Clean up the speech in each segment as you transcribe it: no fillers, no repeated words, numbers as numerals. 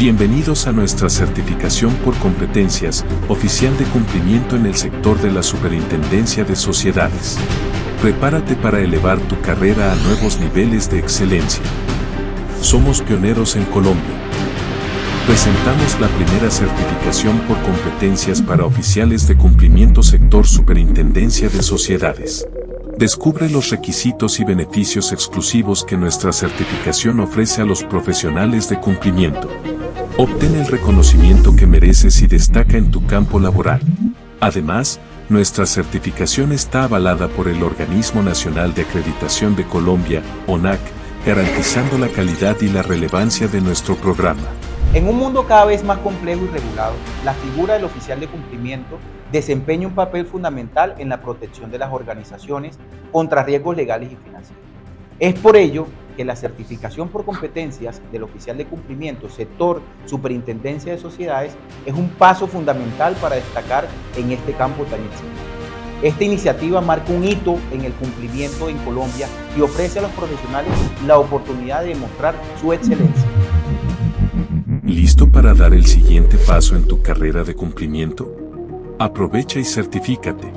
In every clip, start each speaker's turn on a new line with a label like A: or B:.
A: Bienvenidos a nuestra certificación por competencias, oficial de cumplimiento en el sector de la Superintendencia de Sociedades. Prepárate para elevar tu carrera a nuevos niveles de excelencia. Somos pioneros en Colombia. Presentamos la primera certificación por competencias para oficiales de cumplimiento sector Superintendencia de Sociedades. Descubre los requisitos y beneficios exclusivos que nuestra certificación ofrece a los profesionales de cumplimiento. Obtén el reconocimiento que mereces y destaca en tu campo laboral. Además, nuestra certificación está avalada por el Organismo Nacional de Acreditación de Colombia, ONAC, garantizando la calidad y la relevancia de nuestro programa.
B: En un mundo cada vez más complejo y regulado, la figura del oficial de cumplimiento desempeña un papel fundamental en la protección de las organizaciones contra riesgos legales y financieros. Es por ello que la certificación por competencias del oficial de cumplimiento sector Superintendencia de Sociedades es un paso fundamental para destacar en este campo tan exigente. Esta iniciativa marca un hito en el cumplimiento en Colombia y ofrece a los profesionales la oportunidad de demostrar su excelencia.
A: ¿Listo para dar el siguiente paso en tu carrera de cumplimiento? Aprovecha y certifícate.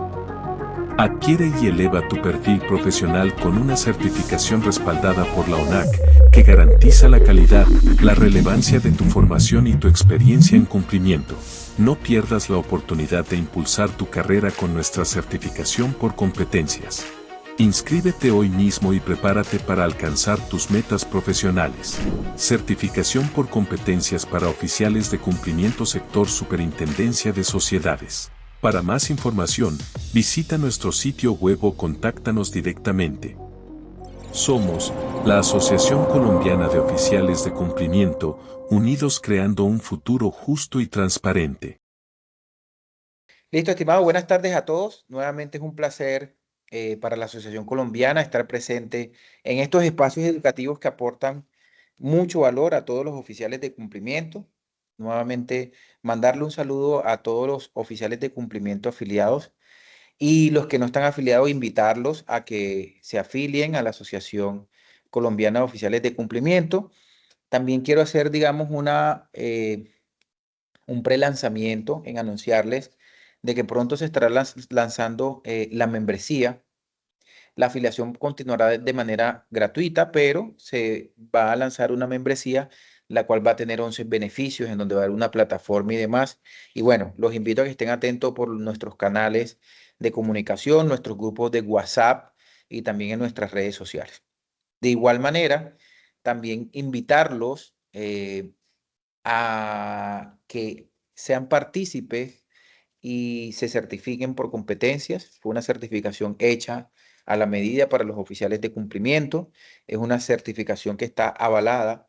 A: Adquiere y eleva tu perfil profesional con una certificación respaldada por la ONAC, que garantiza la calidad, la relevancia de tu formación y tu experiencia en cumplimiento. No pierdas la oportunidad de impulsar tu carrera con nuestra certificación por competencias. Inscríbete hoy mismo y prepárate para alcanzar tus metas profesionales. Certificación por competencias para oficiales de cumplimiento sector Superintendencia de Sociedades. Para más información, visita nuestro sitio web o contáctanos directamente. Somos la Asociación Colombiana de Oficiales de Cumplimiento, unidos creando un futuro justo y transparente.
B: Listo, estimado, buenas tardes a todos. Nuevamente es un placer para la Asociación Colombiana estar presente en estos espacios educativos que aportan mucho valor a todos los oficiales de cumplimiento. Nuevamente, mandarle un saludo a todos los oficiales de cumplimiento afiliados y los que no están afiliados, invitarlos a que se afilien a la Asociación Colombiana de Oficiales de Cumplimiento. También quiero hacer, digamos, un pre-lanzamiento en anunciarles de que pronto se estará lanzando la membresía. La afiliación continuará de manera gratuita, pero se va a lanzar una membresía, la cual va a tener 11 beneficios, en donde va a haber una plataforma y demás. Y bueno, los invito a que estén atentos por nuestros canales de comunicación, nuestros grupos de WhatsApp y también en nuestras redes sociales. De igual manera, también invitarlos a que sean partícipes y se certifiquen por competencias. Fue una certificación hecha a la medida para los oficiales de cumplimiento. Es una certificación que está avalada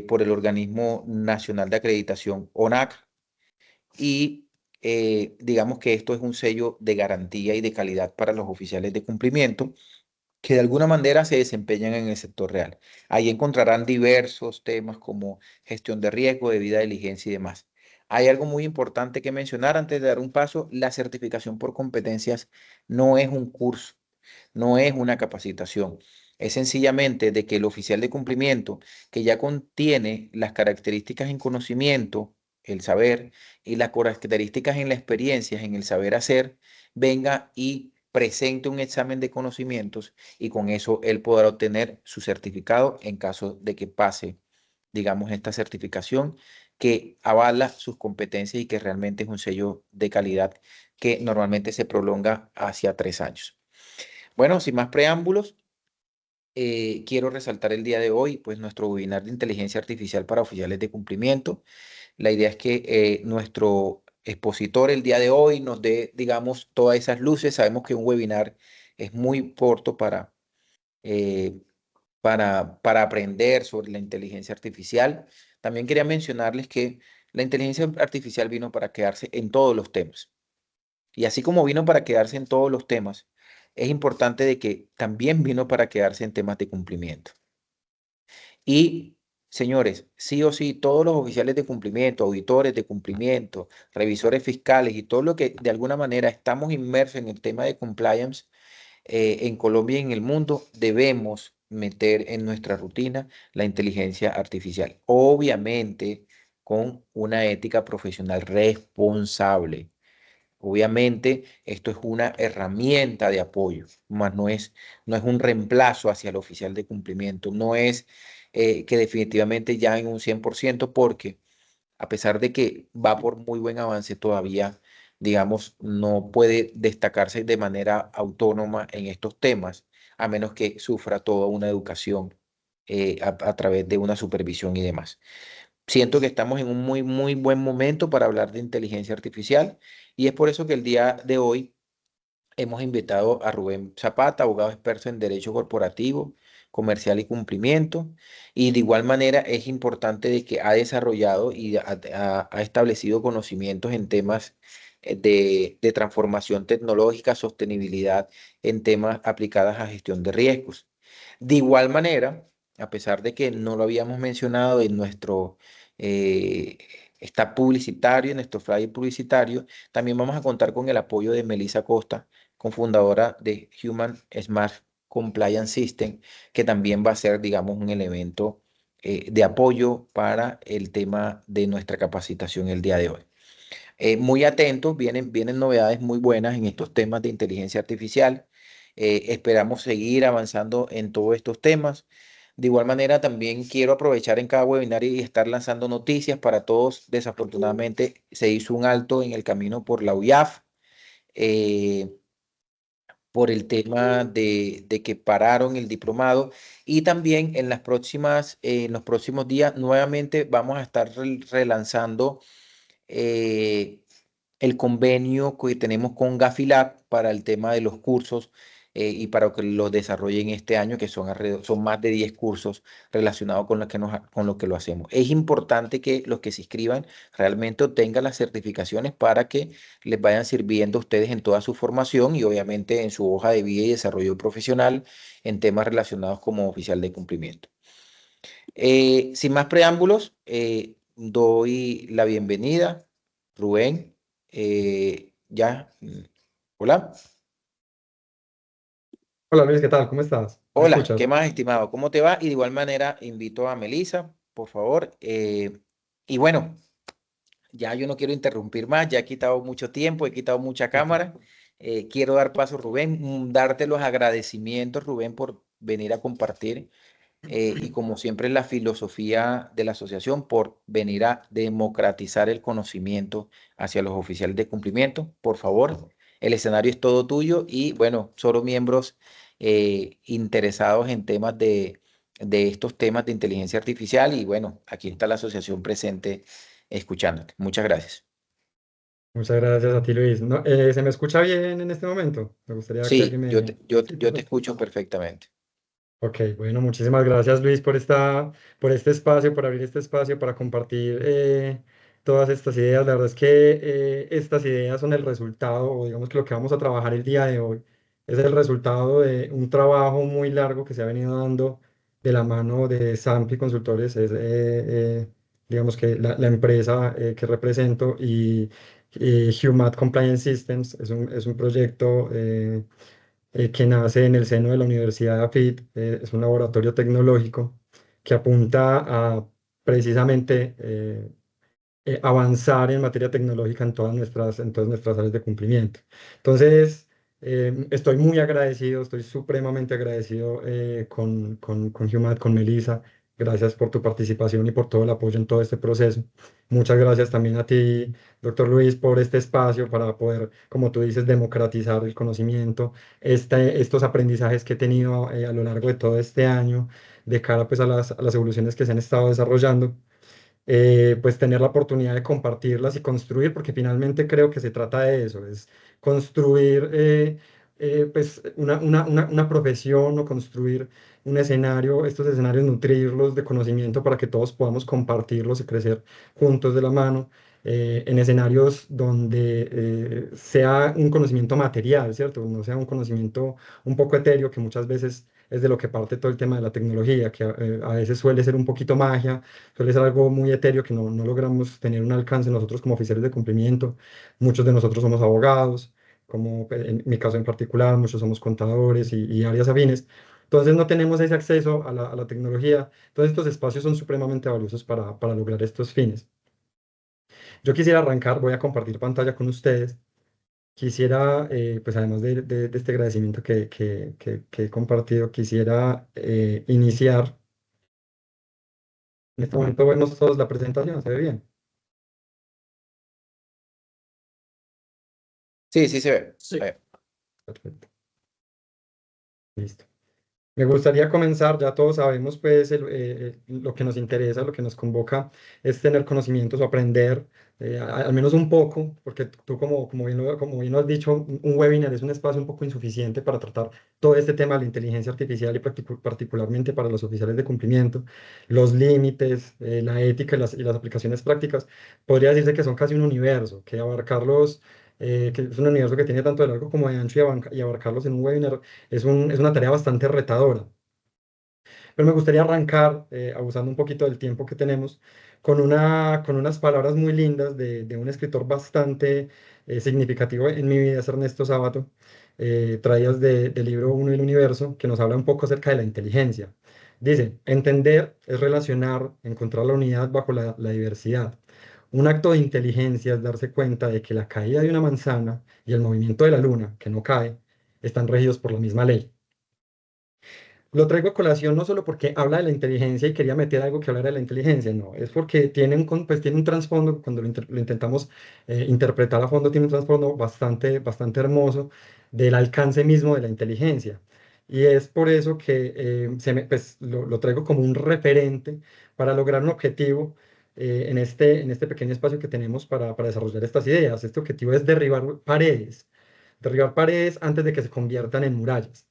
B: por el Organismo Nacional de Acreditación, ONAC, y digamos que esto es un sello de garantía y de calidad para los oficiales de cumplimiento que de alguna manera se desempeñan en el sector real. Ahí encontrarán diversos temas como gestión de riesgo, debida diligencia y demás. Hay algo muy importante que mencionar antes de dar un paso. La certificación por competencias no es un curso, no es una capacitación. Es sencillamente de que el oficial de cumplimiento, que ya contiene las características en conocimiento, el saber, y las características en la experiencia, en el saber hacer, venga y presente un examen de conocimientos y con eso él podrá obtener su certificado en caso de que pase, digamos, esta certificación que avala sus competencias y que realmente es un sello de calidad que normalmente se prolonga hacia 3 años. Bueno, sin más preámbulos, quiero resaltar el día de hoy, pues nuestro webinar de inteligencia artificial para oficiales de cumplimiento. La idea es que nuestro expositor el día de hoy nos dé, digamos, todas esas luces. Sabemos que un webinar es muy corto eh, para aprender sobre la inteligencia artificial. También quería mencionarles que la inteligencia artificial vino para quedarse en todos los temas. Y así como vino para quedarse en todos los temas, es importante de que también vino para quedarse en temas de cumplimiento. Y, señores, sí o sí, todos los oficiales de cumplimiento, auditores de cumplimiento, revisores fiscales y todo lo que de alguna manera estamos inmersos en el tema de compliance en Colombia y en el mundo, debemos meter en nuestra rutina la inteligencia artificial. Obviamente, con una ética profesional responsable. Obviamente, esto es una herramienta de apoyo, más no es un reemplazo hacia el oficial de cumplimiento, no es que definitivamente ya en un 100% porque a pesar de que va por muy buen avance todavía, digamos, no puede destacarse de manera autónoma en estos temas, a menos que sufra toda una educación a través de una supervisión y demás. Siento que estamos en un muy, muy buen momento para hablar de inteligencia artificial y es por eso que el día de hoy hemos invitado a Rubén Zapata, abogado experto en derecho corporativo, comercial y cumplimiento. Y de igual manera es importante de que ha desarrollado y ha establecido conocimientos en temas de transformación tecnológica, sostenibilidad, en temas aplicados a gestión de riesgos. De igual manera, a pesar de que no lo habíamos mencionado en nuestro eh, está publicitario, en nuestro flyer publicitario, también vamos a contar con el apoyo de Melissa Costa, cofundadora de Human Smart Compliance System, que también va a ser, digamos, un elemento de apoyo para el tema de nuestra capacitación el día de hoy. Muy atentos, vienen novedades muy buenas en estos temas de inteligencia artificial. Esperamos seguir avanzando en todos estos temas. De igual manera, también quiero aprovechar en cada webinar y estar lanzando noticias para todos. Desafortunadamente, se hizo un alto en el camino por la UIAF. eh, por el tema de que pararon el diplomado y también en los próximos días nuevamente vamos a estar relanzando eh, el convenio que tenemos con Gafilab para el tema de los cursos y para que los desarrollen este año, que son más de 10 cursos relacionados con lo que lo hacemos. Es importante que los que se inscriban realmente obtengan las certificaciones para que les vayan sirviendo a ustedes en toda su formación y obviamente en su hoja de vida y desarrollo profesional en temas relacionados como oficial de cumplimiento. Sin más preámbulos, doy la bienvenida, Rubén. Ya, hola.
C: Hola Luis, ¿qué tal? ¿Cómo estás? ¿Me
B: Hola, ¿qué
C: escuchas?
B: más, estimado? ¿Cómo te va? Y de igual manera invito a Melissa, por favor. Y bueno, ya yo no quiero interrumpir más, ya he quitado mucho tiempo, he quitado mucha cámara. Quiero dar paso, Rubén, darte los agradecimientos, Rubén, por venir a compartir y como siempre la filosofía de la asociación por venir a democratizar el conocimiento hacia los oficiales de cumplimiento. Por favor, el escenario es todo tuyo y bueno, solo miembros interesados en temas de estos temas de inteligencia artificial y bueno, aquí está la asociación presente escuchándote. Muchas gracias.
C: Muchas gracias a ti Luis. No, ¿se me escucha bien en este momento? Me gustaría que alguien
B: Sí,
C: me... Sí,
B: yo te
C: perfecto.
B: escucho perfectamente.
C: Ok, bueno, muchísimas gracias Luis por este espacio, por abrir este espacio para compartir todas estas ideas. La verdad es que estas ideas son el resultado, o digamos que lo que vamos a trabajar el día de hoy es el resultado de un trabajo muy largo que se ha venido dando de la mano de Sampi Consultores, es digamos que la empresa que represento y Humat Compliance Systems es un proyecto que nace en el seno de la Universidad de AFIT, es un laboratorio tecnológico que apunta a precisamente avanzar en materia tecnológica en todas nuestras áreas de cumplimiento. Entonces, estoy muy agradecido, estoy supremamente agradecido con Humat, con Melissa. Gracias por tu participación y por todo el apoyo en todo este proceso. Muchas gracias también a ti, doctor Luis, por este espacio para poder, como tú dices, democratizar el conocimiento, estos aprendizajes que he tenido a lo largo de todo este año de cara pues, a las evoluciones que se han estado desarrollando pues tener la oportunidad de compartirlas y construir, porque finalmente creo que se trata de eso, es construir pues una profesión o construir un escenario, estos escenarios nutrirlos de conocimiento para que todos podamos compartirlos y crecer juntos de la mano. En escenarios donde sea un conocimiento material, ¿cierto? No sea un conocimiento un poco etéreo que muchas veces es de lo que parte todo el tema de la tecnología, que a veces suele ser un poquito magia, suele ser algo muy etéreo que no logramos tener un alcance nosotros como oficiales de cumplimiento. Muchos de nosotros somos abogados, como en mi caso en particular, muchos somos contadores y áreas afines. Entonces no tenemos ese acceso a la tecnología. Entonces estos espacios son supremamente valiosos para lograr estos fines. Yo quisiera arrancar, voy a compartir pantalla con ustedes. Quisiera, pues además de este agradecimiento que he compartido, quisiera iniciar. En este momento vemos todos la presentación, ¿se ve bien?
B: Sí, sí se ve.
C: Sí.
B: A
C: Perfecto. Listo. Me gustaría comenzar, ya todos sabemos pues lo que nos interesa, lo que nos convoca es tener conocimientos o aprender al menos un poco, porque tú como bien lo has dicho, un webinar es un espacio un poco insuficiente para tratar todo este tema de la inteligencia artificial y particularmente para los oficiales de cumplimiento, los límites, la ética y las aplicaciones prácticas. Podría decirse que son casi un universo, que abarcarlos, que es un universo que tiene tanto de largo como de ancho y abarcarlos en un webinar es una tarea bastante retadora. Pero me gustaría arrancar, abusando un poquito del tiempo que tenemos, con unas palabras muy lindas de un escritor bastante significativo en mi vida, es Ernesto Sábato, traídas del libro Uno y el Universo, que nos habla un poco acerca de la inteligencia. Dice, entender es relacionar, encontrar la unidad bajo la diversidad. Un acto de inteligencia es darse cuenta de que la caída de una manzana y el movimiento de la luna, que no cae, están regidos por la misma ley. Lo traigo a colación no solo porque habla de la inteligencia y quería meter algo que hablara de la inteligencia, no, es porque pues tiene un trasfondo, cuando lo intentamos interpretar a fondo, tiene un trasfondo bastante hermoso del alcance mismo de la inteligencia. Y es por eso que pues, lo traigo como un referente para lograr un objetivo en este pequeño espacio que tenemos para desarrollar estas ideas. Este objetivo es derribar paredes antes de que se conviertan en murallas.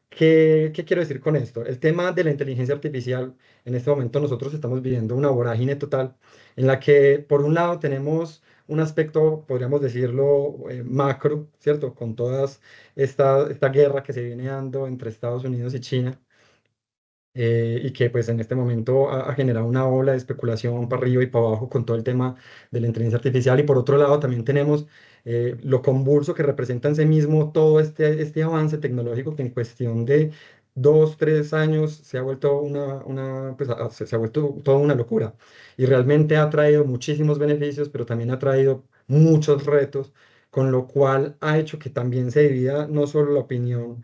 C: ¿Qué quiero decir con esto? El tema de la inteligencia artificial, en este momento nosotros estamos viviendo una vorágine total en la que por un lado tenemos un aspecto, podríamos decirlo, macro, ¿cierto? Con toda esta guerra que se viene dando entre Estados Unidos y China, y que pues en este momento ha generado una ola de especulación para arriba y para abajo con todo el tema de la inteligencia artificial. Y por otro lado también tenemos lo convulso que representa en sí mismo todo este avance tecnológico que en cuestión de 2, 3 años se ha vuelto pues, se ha vuelto toda una locura. Y realmente ha traído muchísimos beneficios, pero también ha traído muchos retos, con lo cual ha hecho que también se divida no solo la opinión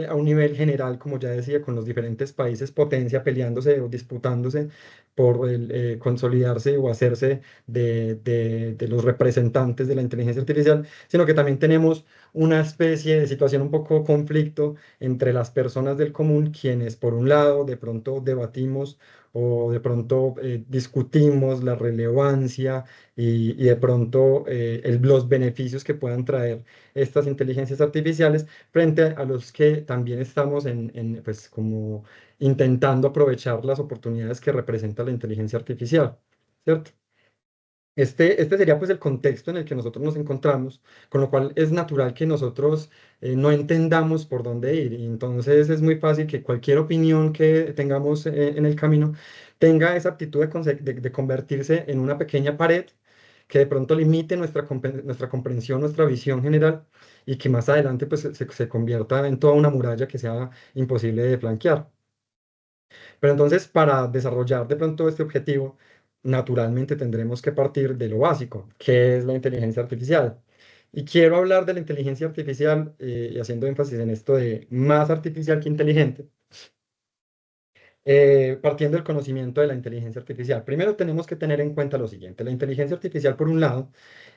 C: a un nivel general, como ya decía, con los diferentes países potencia peleándose o disputándose por consolidarse o hacerse de los representantes de la inteligencia artificial, sino que también tenemos una especie de situación un poco conflicto entre las personas del común, quienes por un lado de pronto debatimos o de pronto discutimos la relevancia y de pronto los beneficios que puedan traer estas inteligencias artificiales frente a los que también estamos pues, como intentando aprovechar las oportunidades que representa la inteligencia artificial, ¿cierto? Este sería pues el contexto en el que nosotros nos encontramos, con lo cual es natural que nosotros no entendamos por dónde ir. Y entonces es muy fácil que cualquier opinión que tengamos en el camino tenga esa actitud de convertirse en una pequeña pared que de pronto limite nuestra comprensión, nuestra visión general y que más adelante pues se convierta en toda una muralla que sea imposible de flanquear. Pero entonces, para desarrollar de pronto este objetivo, naturalmente tendremos que partir de lo básico, que es la inteligencia artificial. Y quiero hablar de la inteligencia artificial y haciendo énfasis en esto de más artificial que inteligente, partiendo del conocimiento de la inteligencia artificial. Primero tenemos que tener en cuenta lo siguiente. La inteligencia artificial, por un lado,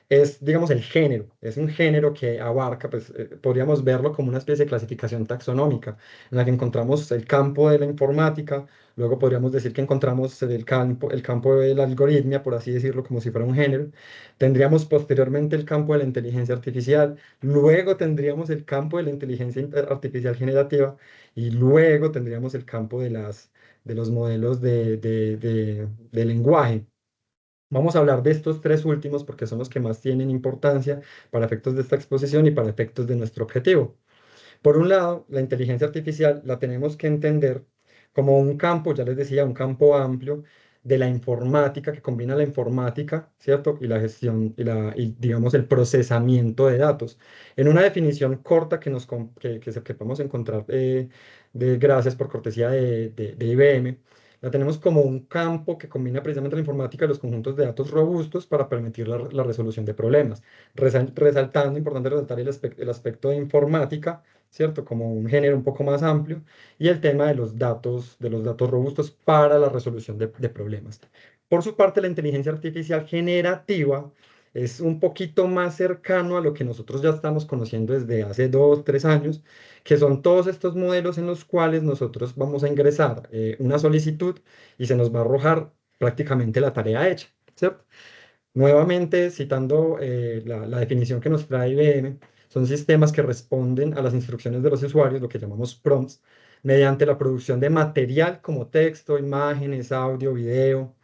C: es, digamos, el género. Es un género que abarca, pues podríamos verlo como una especie de clasificación taxonómica, en la que encontramos el campo de la informática, luego podríamos decir que encontramos el campo de la algoritmia, por así decirlo, como si fuera un género. Tendríamos posteriormente el campo de la inteligencia artificial, luego tendríamos el campo de la inteligencia artificial generativa y luego tendríamos el campo de los modelos de lenguaje. Vamos a hablar de estos tres últimos porque son los que más tienen importancia para efectos de esta exposición y para efectos de nuestro objetivo. Por un lado, la inteligencia artificial la tenemos que entender como un campo, ya les decía, un campo amplio de la informática que combina la informática, ¿cierto? Y la gestión y digamos el procesamiento de datos. En una definición corta que podemos encontrar gracias por cortesía de IBM, La tenemos como un campo que combina precisamente la informática y los conjuntos de datos robustos para permitir la resolución de problemas. Resaltando, importante resaltar el aspecto de informática, ¿cierto? Como un género un poco más amplio, y el tema de los datos robustos para la resolución de problemas. Por su parte, la inteligencia artificial generativa es un poquito más cercano a lo que nosotros ya estamos conociendo desde hace 2, 3 años, que son todos estos modelos en los cuales nosotros vamos a ingresar una solicitud y se nos va a arrojar prácticamente la tarea hecha, ¿cierto? Nuevamente, citando la definición que nos trae IBM, son sistemas que responden a las instrucciones de los usuarios, lo que llamamos prompts, mediante la producción de material como texto, imágenes, audio, video,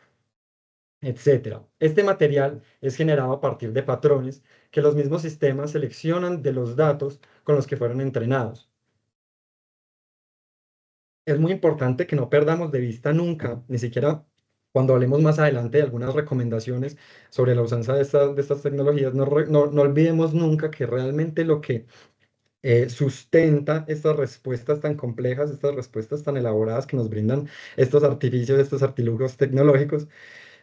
C: etcétera. Este material es generado a partir de patrones que los mismos sistemas seleccionan de los datos con los que fueron entrenados. Es muy importante que no perdamos de vista nunca, ni siquiera cuando hablemos más adelante de algunas recomendaciones sobre la usanza de estas tecnologías, no olvidemos nunca que realmente lo que sustenta estas respuestas tan complejas, estas respuestas tan elaboradas que nos brindan estos artificios, estos artilugios tecnológicos,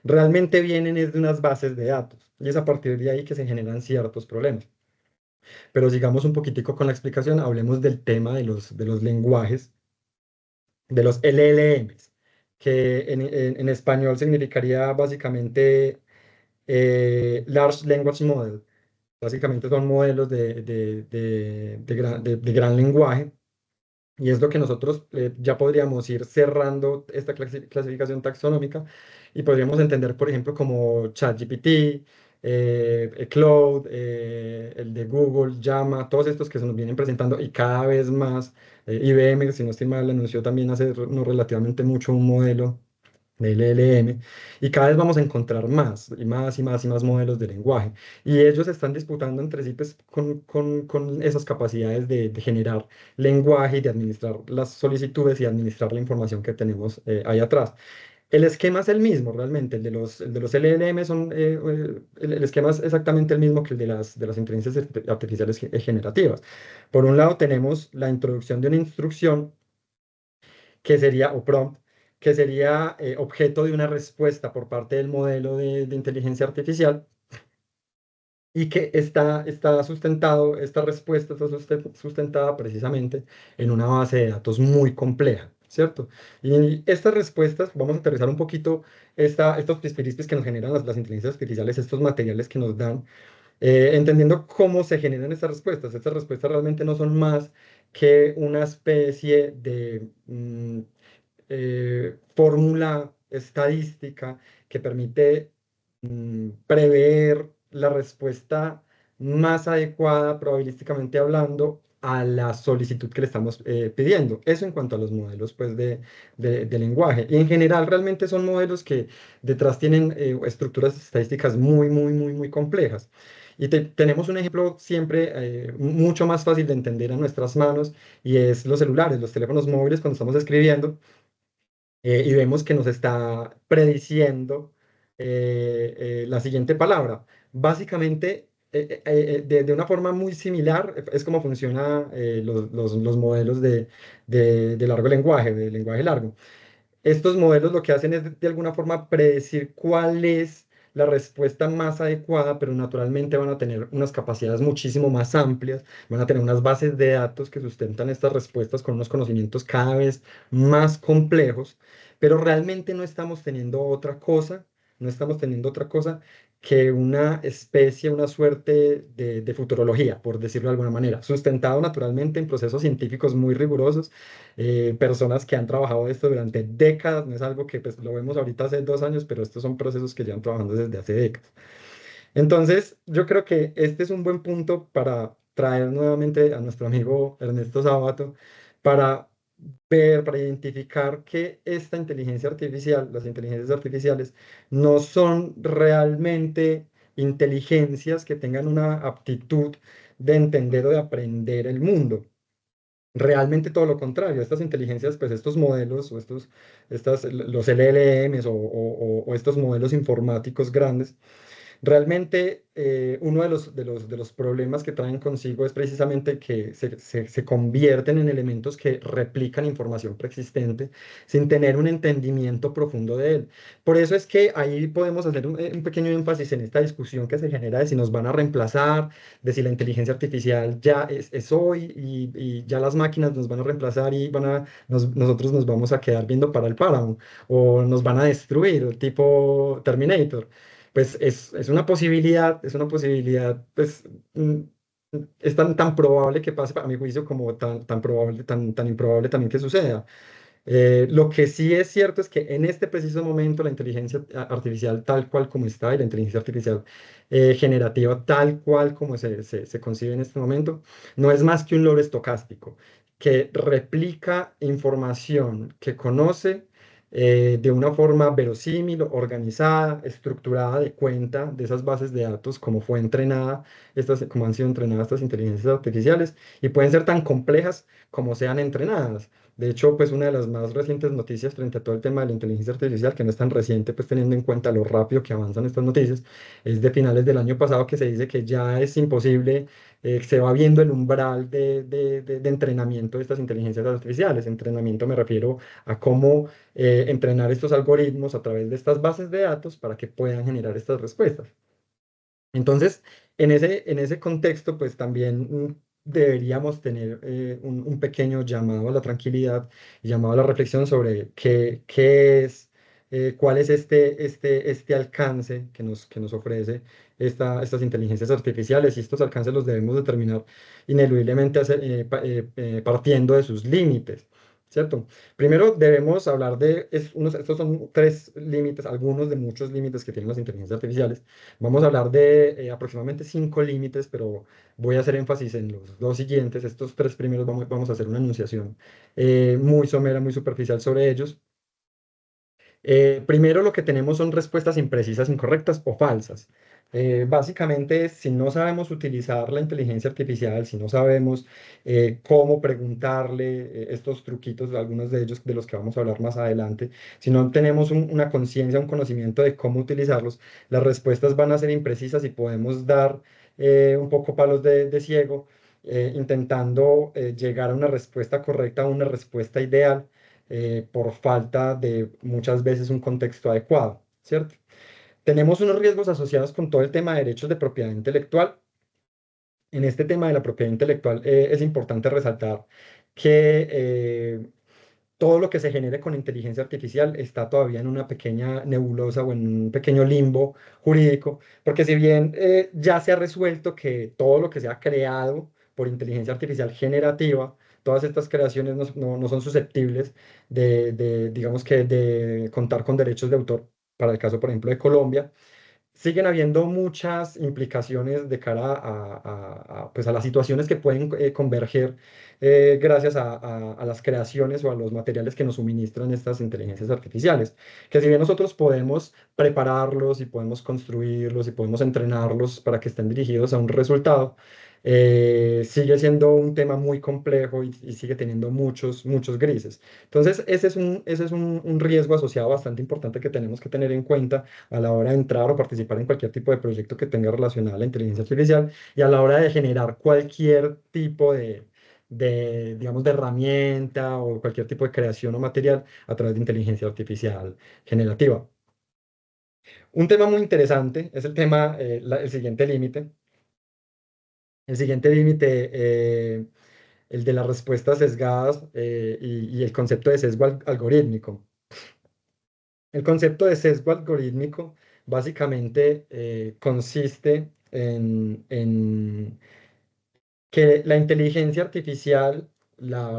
C: realmente vienen es de unas bases de datos. Y es a partir de ahí que se generan ciertos problemas. Pero sigamos un poquitico con la explicación, hablemos del tema de los lenguajes, de los LLMs, que en español significaría básicamente Large Language Model. Básicamente son modelos de gran lenguaje. Y es lo que nosotros ya podríamos ir cerrando esta clasificación taxonómica y podríamos entender, por ejemplo, como ChatGPT, Claude, el de Google, Llama, todos estos que se nos vienen presentando y cada vez más. IBM, si no estoy mal, anunció también hace no relativamente mucho un modelo de LLM, y cada vez vamos a encontrar más y más y más y más modelos de lenguaje. Y ellos están disputando entre sí pues, con esas capacidades de generar lenguaje y de administrar las solicitudes y administrar la información que tenemos ahí atrás. El esquema es el mismo, realmente. El de los LLM el esquema es exactamente el mismo que el de las inteligencias artificiales generativas. Por un lado, tenemos la introducción de una instrucción que sería, o prompt, que sería objeto de una respuesta por parte del modelo de inteligencia artificial y que está sustentado, esta respuesta está sustentada precisamente en una base de datos muy compleja, ¿cierto? Y estas respuestas, vamos a aterrizar un poquito estos pispirispis que nos generan las inteligencias artificiales, estos materiales que nos dan, entendiendo cómo se generan estas respuestas. Estas respuestas realmente no son más que una especie de fórmula estadística que permite prever la respuesta más adecuada, probabilísticamente hablando, a la solicitud que le estamos pidiendo. Eso en cuanto a los modelos pues, de lenguaje. Y en general realmente son modelos que detrás tienen estructuras estadísticas muy, muy, muy, muy complejas. Y tenemos un ejemplo siempre mucho más fácil de entender a nuestras manos y es los celulares, los teléfonos móviles cuando estamos escribiendo y vemos que nos está prediciendo la siguiente palabra. Básicamente, de una forma muy similar, es como funcionan los modelos de largo lenguaje, de lenguaje largo. Estos modelos lo que hacen es de alguna forma predecir cuál es la respuesta más adecuada, pero naturalmente van a tener unas capacidades muchísimo más amplias, van a tener unas bases de datos que sustentan estas respuestas con unos conocimientos cada vez más complejos, pero realmente no estamos teniendo otra cosa, no estamos teniendo otra cosa que una especie, una suerte de futurología, por decirlo de alguna manera, sustentado naturalmente en procesos científicos muy rigurosos, personas que han trabajado esto durante décadas, no es algo que pues, lo vemos ahorita hace 2 años, pero estos son procesos que llevan trabajando desde hace décadas. Entonces, yo creo que este es un buen punto para traer nuevamente a nuestro amigo Ernesto Sabato, para ver, para identificar que esta inteligencia artificial, las inteligencias artificiales, no son realmente inteligencias que tengan una aptitud de entender o de aprender el mundo. Realmente todo lo contrario, estas inteligencias, pues estos modelos o los LLMs o estos modelos informáticos grandes, Realmente uno de los problemas que traen consigo es precisamente que se convierten en elementos que replican información preexistente sin tener un entendimiento profundo de él. Por eso es que ahí podemos hacer un pequeño énfasis en esta discusión que se genera de si nos van a reemplazar, de si la inteligencia artificial ya es hoy y ya las máquinas nos van a reemplazar y nosotros nos vamos a quedar viendo para el páramo o nos van a destruir, tipo Terminator. Pues es una posibilidad, pues es tan probable que pase a mi juicio como tan probable, tan improbable también que suceda. Lo que sí es cierto es que en este preciso momento la inteligencia artificial tal cual como está y la inteligencia artificial generativa tal cual como se concibe en este momento, no es más que un loro estocástico que replica información que conoce de una forma verosímil, organizada, estructurada, de cuenta de esas bases de datos, como fue entrenada, como han sido entrenadas estas inteligencias artificiales, y pueden ser tan complejas como sean entrenadas. De hecho, pues una de las más recientes noticias frente a todo el tema de la inteligencia artificial, que no es tan reciente, pues teniendo en cuenta lo rápido que avanzan estas noticias, es de finales del año pasado que se dice que ya es imposible, se va viendo el umbral de entrenamiento de estas inteligencias artificiales. Entrenamiento me refiero a cómo entrenar estos algoritmos a través de estas bases de datos para que puedan generar estas respuestas. Entonces, en ese contexto, pues también deberíamos tener un pequeño llamado a la tranquilidad y llamado a la reflexión sobre cuál es este alcance que nos ofrece estas inteligencias artificiales, y estos alcances los debemos determinar ineludiblemente partiendo de sus límites, ¿cierto? Primero debemos hablar estos son tres límites, algunos de muchos límites que tienen las inteligencias artificiales. Vamos a hablar de aproximadamente 5 límites, pero voy a hacer énfasis en los dos siguientes. Estos tres primeros vamos a hacer una enunciación muy somera, muy superficial sobre ellos. Primero, lo que tenemos son respuestas imprecisas, incorrectas o falsas. Básicamente, si no sabemos utilizar la inteligencia artificial, si no sabemos cómo preguntarle estos truquitos, algunos de ellos de los que vamos a hablar más adelante, si no tenemos una conciencia, un conocimiento de cómo utilizarlos, las respuestas van a ser imprecisas y podemos dar un poco palos de ciego, intentando llegar a una respuesta correcta, a una respuesta ideal por falta de muchas veces un contexto adecuado, ¿cierto? Tenemos unos riesgos asociados con todo el tema de derechos de propiedad intelectual. En este tema de la propiedad intelectual es importante resaltar que todo lo que se genere con inteligencia artificial está todavía en una pequeña nebulosa o en un pequeño limbo jurídico, porque si bien ya se ha resuelto que todo lo que se ha creado por inteligencia artificial generativa, todas estas creaciones no son susceptibles digamos que, de contar con derechos de autor, para el caso, por ejemplo, de Colombia, siguen habiendo muchas implicaciones de cara pues a las situaciones que pueden converger gracias a las creaciones o a los materiales que nos suministran estas inteligencias artificiales. Que si bien nosotros podemos prepararlos y podemos construirlos y podemos entrenarlos para que estén dirigidos a un resultado, sigue siendo un tema muy complejo y sigue teniendo muchos grises. Entonces, ese es un riesgo asociado bastante importante que tenemos que tener en cuenta a la hora de entrar o participar en cualquier tipo de proyecto que tenga relacionado a la inteligencia artificial y a la hora de generar cualquier tipo digamos, de herramienta o cualquier tipo de creación o material a través de inteligencia artificial generativa. Un tema muy interesante es el siguiente límite. El siguiente límite, el de las respuestas sesgadas y el concepto de sesgo algorítmico. El concepto de sesgo algorítmico básicamente consiste en que la inteligencia artificial,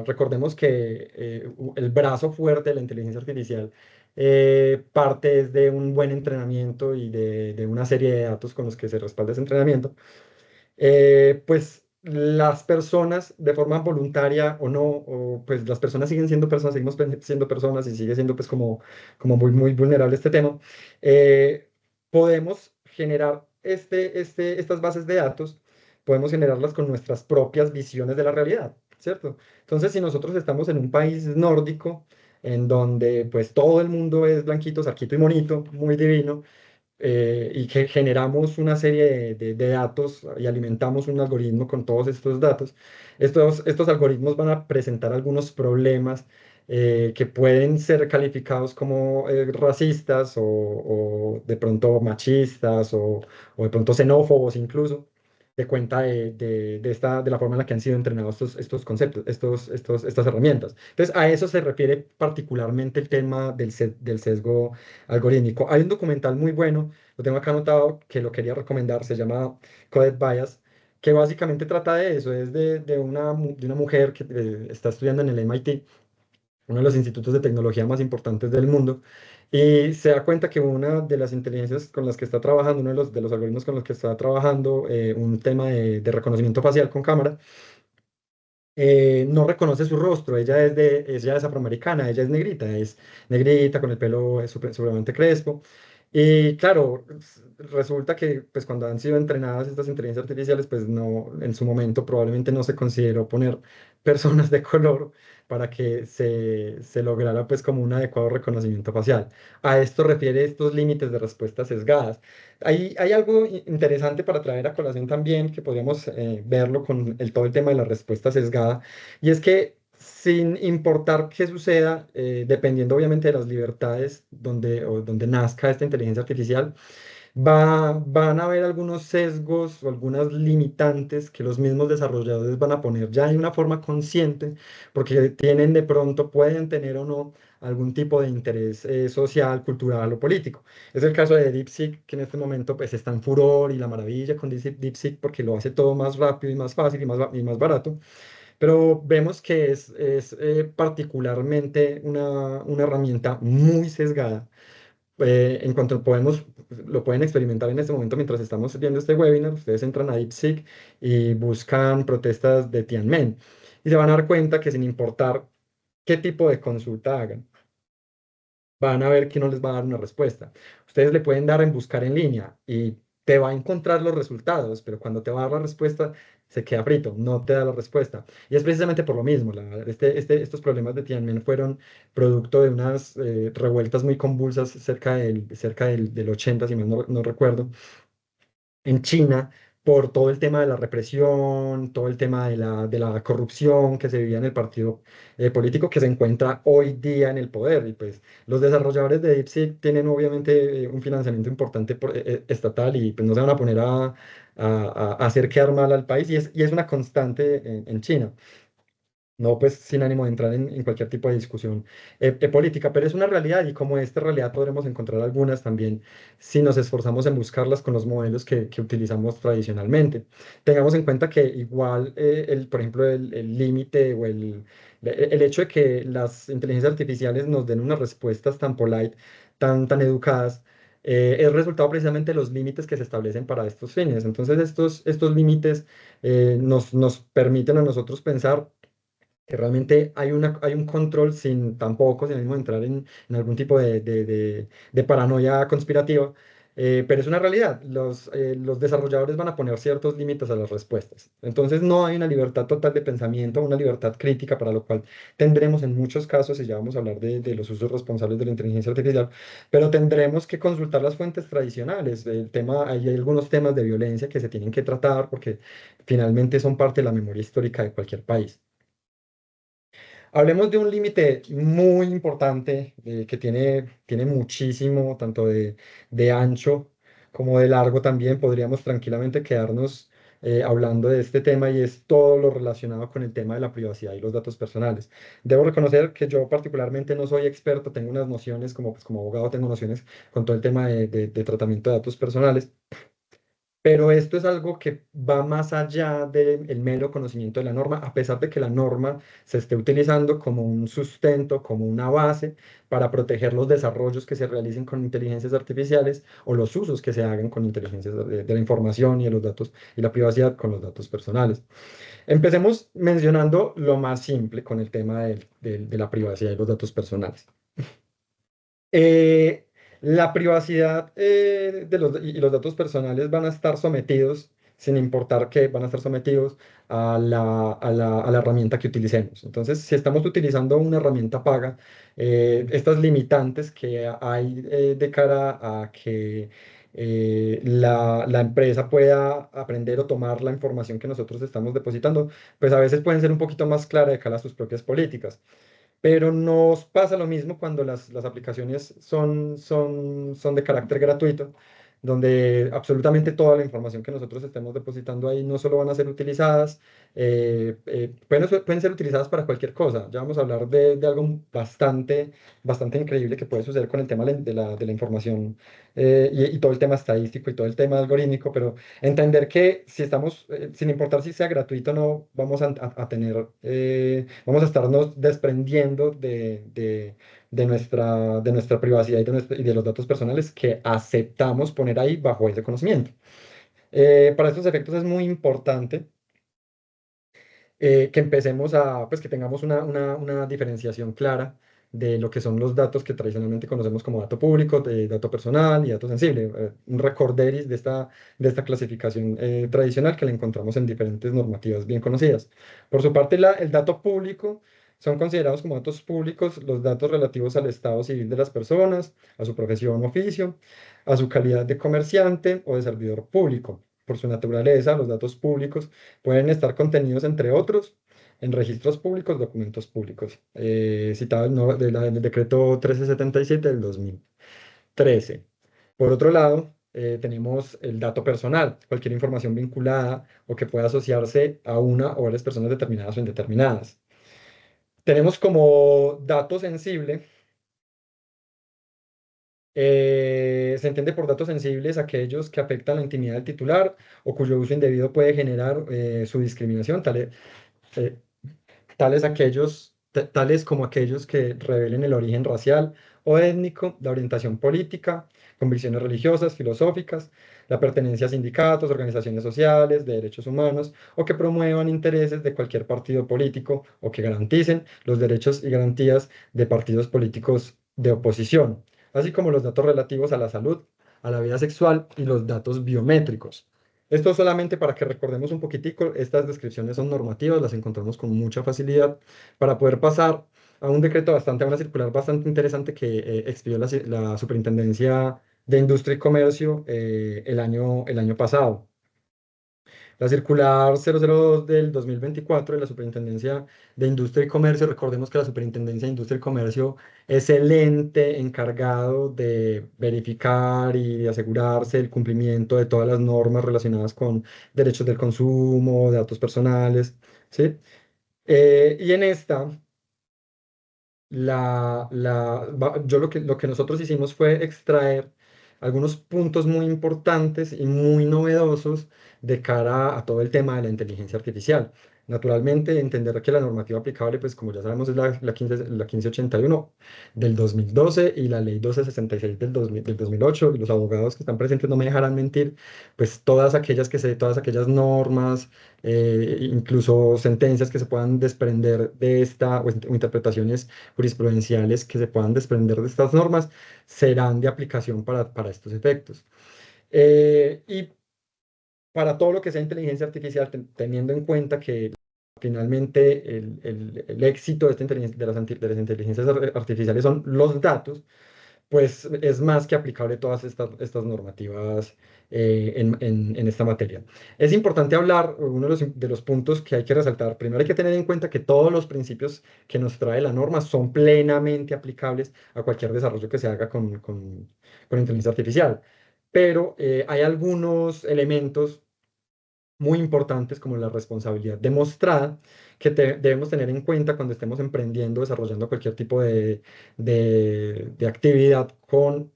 C: recordemos que el brazo fuerte de la inteligencia artificial parte de un buen entrenamiento y de una serie de datos con los que se respalda ese entrenamiento. Pues las personas de forma voluntaria o no, pues las personas siguen siendo personas, seguimos siendo personas y sigue siendo pues como muy vulnerable este tema. Podemos generar estas bases de datos, podemos generarlas con nuestras propias visiones de la realidad, ¿cierto? Entonces, si nosotros estamos en un país nórdico, en donde pues todo el mundo es blanquito, sarquito y monito, muy divino, y que generamos una serie de datos y alimentamos un algoritmo con todos estos datos, estos algoritmos van a presentar algunos problemas que pueden ser calificados como racistas o de pronto machistas o de pronto xenófobos incluso, de cuenta de la forma en la que han sido entrenados estos conceptos, estas herramientas. Entonces, a eso se refiere particularmente el tema del sesgo algorítmico. Hay un documental muy bueno, lo tengo acá anotado, que lo quería recomendar, se llama Coded Bias, que básicamente trata de eso, es de una mujer que está estudiando en el MIT, uno de los institutos de tecnología más importantes del mundo, y se da cuenta que una de las inteligencias con las que está trabajando, uno de los algoritmos con los que está trabajando, un tema de reconocimiento facial con cámara, no reconoce su rostro, ella es afroamericana, ella es negrita, con el pelo supremamente crespo. Y claro, resulta que pues cuando han sido entrenadas estas inteligencias artificiales, pues no, en su momento probablemente no se consideró poner personas de color para que se lograra pues como un adecuado reconocimiento facial. A esto refiere estos límites de respuestas sesgadas. Hay algo interesante para traer a colación también, que podríamos verlo con todo el tema de la respuesta sesgada, y es que sin importar qué suceda, dependiendo obviamente de las libertades donde nazca esta inteligencia artificial, van a haber algunos sesgos o algunas limitantes que los mismos desarrolladores van a poner ya de una forma consciente, porque tienen de pronto, pueden tener o no algún tipo de interés social, cultural o político. Es el caso de DeepSeek, que en este momento pues está en furor y la maravilla con DeepSeek porque lo hace todo más rápido y más fácil y más barato, pero vemos que es particularmente una herramienta muy sesgada. En cuanto lo pueden experimentar en este momento mientras estamos viendo este webinar, ustedes entran a DeepSeek y buscan protestas de Tiananmen y se van a dar cuenta que sin importar qué tipo de consulta hagan, van a ver que no les va a dar una respuesta. Ustedes le pueden dar en buscar en línea y te va a encontrar los resultados, pero cuando te va a dar la respuesta, se queda frito, no te da la respuesta. Y es precisamente por lo mismo. Estos problemas de Tiananmen fueron producto de unas revueltas muy convulsas del 80, si mal no recuerdo, en China, por todo el tema de la represión, todo el tema de la corrupción que se vivía en el partido político que se encuentra hoy día en el poder. Y pues los desarrolladores de DeepSeek tienen obviamente un financiamiento importante estatal y pues no se van a poner a hacer quedar mal al país y es una constante en China. No, pues sin ánimo de entrar en cualquier tipo de discusión política, pero es una realidad y como esta realidad podremos encontrar algunas también si nos esforzamos en buscarlas con los modelos que utilizamos tradicionalmente. Tengamos en cuenta que igual, por ejemplo, el límite o el hecho de que las inteligencias artificiales nos den unas respuestas tan polite, tan educadas, es resultado precisamente de los límites que se establecen para estos fines. Entonces, estos límites nos permiten a nosotros pensar que realmente hay un control sin ánimo de entrar en algún tipo de paranoia conspirativa, pero es una realidad. Los desarrolladores van a poner ciertos límites a las respuestas. Entonces no hay una libertad total de pensamiento, una libertad crítica, para lo cual tendremos en muchos casos, y ya vamos a hablar de los usos responsables de la inteligencia artificial, pero tendremos que consultar las fuentes tradicionales. Hay algunos temas de violencia que se tienen que tratar porque finalmente son parte de la memoria histórica de cualquier país. Hablemos de un límite muy importante que tiene muchísimo, tanto de ancho como de largo también. Podríamos tranquilamente quedarnos hablando de este tema y es todo lo relacionado con el tema de la privacidad y los datos personales. Debo reconocer que yo particularmente no soy experto, tengo unas nociones, como abogado tengo nociones con todo el tema de tratamiento de datos personales. Pero esto es algo que va más allá del mero conocimiento de la norma, a pesar de que la norma se esté utilizando como un sustento, como una base para proteger los desarrollos que se realicen con inteligencias artificiales o los usos que se hagan con inteligencias de la información y de los datos y la privacidad con los datos personales. Empecemos mencionando lo más simple con el tema de la privacidad y los datos personales. Eh, la privacidad y los datos personales van a estar sometidos, sin importar qué, van a estar sometidos a la herramienta que utilicemos. Entonces, si estamos utilizando una herramienta paga, estas limitantes que hay de cara a que la empresa pueda aprender o tomar la información que nosotros estamos depositando, pues a veces pueden ser un poquito más clara de cara a sus propias políticas. Pero nos pasa lo mismo cuando las aplicaciones son de carácter gratuito, donde absolutamente toda la información que nosotros estemos depositando ahí no solo van a ser utilizadas, pueden ser utilizadas para cualquier cosa. Ya vamos a hablar de algo bastante increíble que puede suceder con el tema de la información, y todo el tema estadístico y todo el tema algorítmico, pero entender que si estamos, sin importar si sea gratuito o no, vamos a estarnos desprendiendo de nuestra privacidad y de los datos personales que aceptamos poner ahí bajo ese conocimiento. Para estos efectos es muy importante que empecemos pues que tengamos una diferenciación clara de lo que son los datos que tradicionalmente conocemos como dato público, de dato personal y dato sensible. Un recorderis de esta clasificación tradicional que la encontramos en diferentes normativas bien conocidas. Por su parte, el dato público son considerados como datos públicos los datos relativos al estado civil de las personas, a su profesión o oficio, a su calidad de comerciante o de servidor público. Por su naturaleza, los datos públicos pueden estar contenidos, entre otros, en registros públicos, documentos públicos, citado del decreto 1377 del 2013. Por otro lado, tenemos el dato personal, cualquier información vinculada o que pueda asociarse a una o varias personas determinadas o indeterminadas. Tenemos como dato sensible, se entiende por datos sensibles aquellos que afectan la intimidad del titular o cuyo uso indebido puede generar su discriminación, eh, tales como aquellos que revelen el origen racial o étnico, la orientación política, convicciones religiosas, filosóficas, la pertenencia a sindicatos, organizaciones sociales, de derechos humanos, o que promuevan intereses de cualquier partido político o que garanticen los derechos y garantías de partidos políticos de oposición, así como los datos relativos a la salud, a la vida sexual y los datos biométricos. Esto solamente para que recordemos un poquitico, estas descripciones son normativas, las encontramos con mucha facilidad para poder pasar a un decreto a una circular bastante interesante que expidió la Superintendencia de Industria y Comercio el año pasado. La circular 002 del 2024 de la Superintendencia de Industria y Comercio, recordemos que la Superintendencia de Industria y Comercio es el ente encargado de verificar y de asegurarse el cumplimiento de todas las normas relacionadas con derechos del consumo, de datos personales, ¿sí? Y en esta, lo que nosotros hicimos fue extraer algunos puntos muy importantes y muy novedosos de cara a todo el tema de la inteligencia artificial. Naturalmente, entender que la normativa aplicable, pues como ya sabemos, es la 1581 del 2012 y la ley 1266 del 2008, y los abogados que están presentes no me dejarán mentir, pues todas aquellas normas, incluso sentencias que se puedan desprender de esta, o interpretaciones jurisprudenciales que se puedan desprender de estas normas, serán de aplicación para estos efectos. Y para todo lo que sea inteligencia artificial, teniendo en cuenta que finalmente el éxito de, esta de las inteligencias artificiales son los datos, pues es más que aplicable todas estas normativas en esta materia. Es importante hablar, uno de los puntos que hay que resaltar, primero hay que tener en cuenta que todos los principios que nos trae la norma son plenamente aplicables a cualquier desarrollo que se haga con inteligencia artificial, pero hay algunos elementos muy importantes como la responsabilidad demostrada que debemos tener en cuenta cuando estemos emprendiendo, desarrollando cualquier tipo de actividad con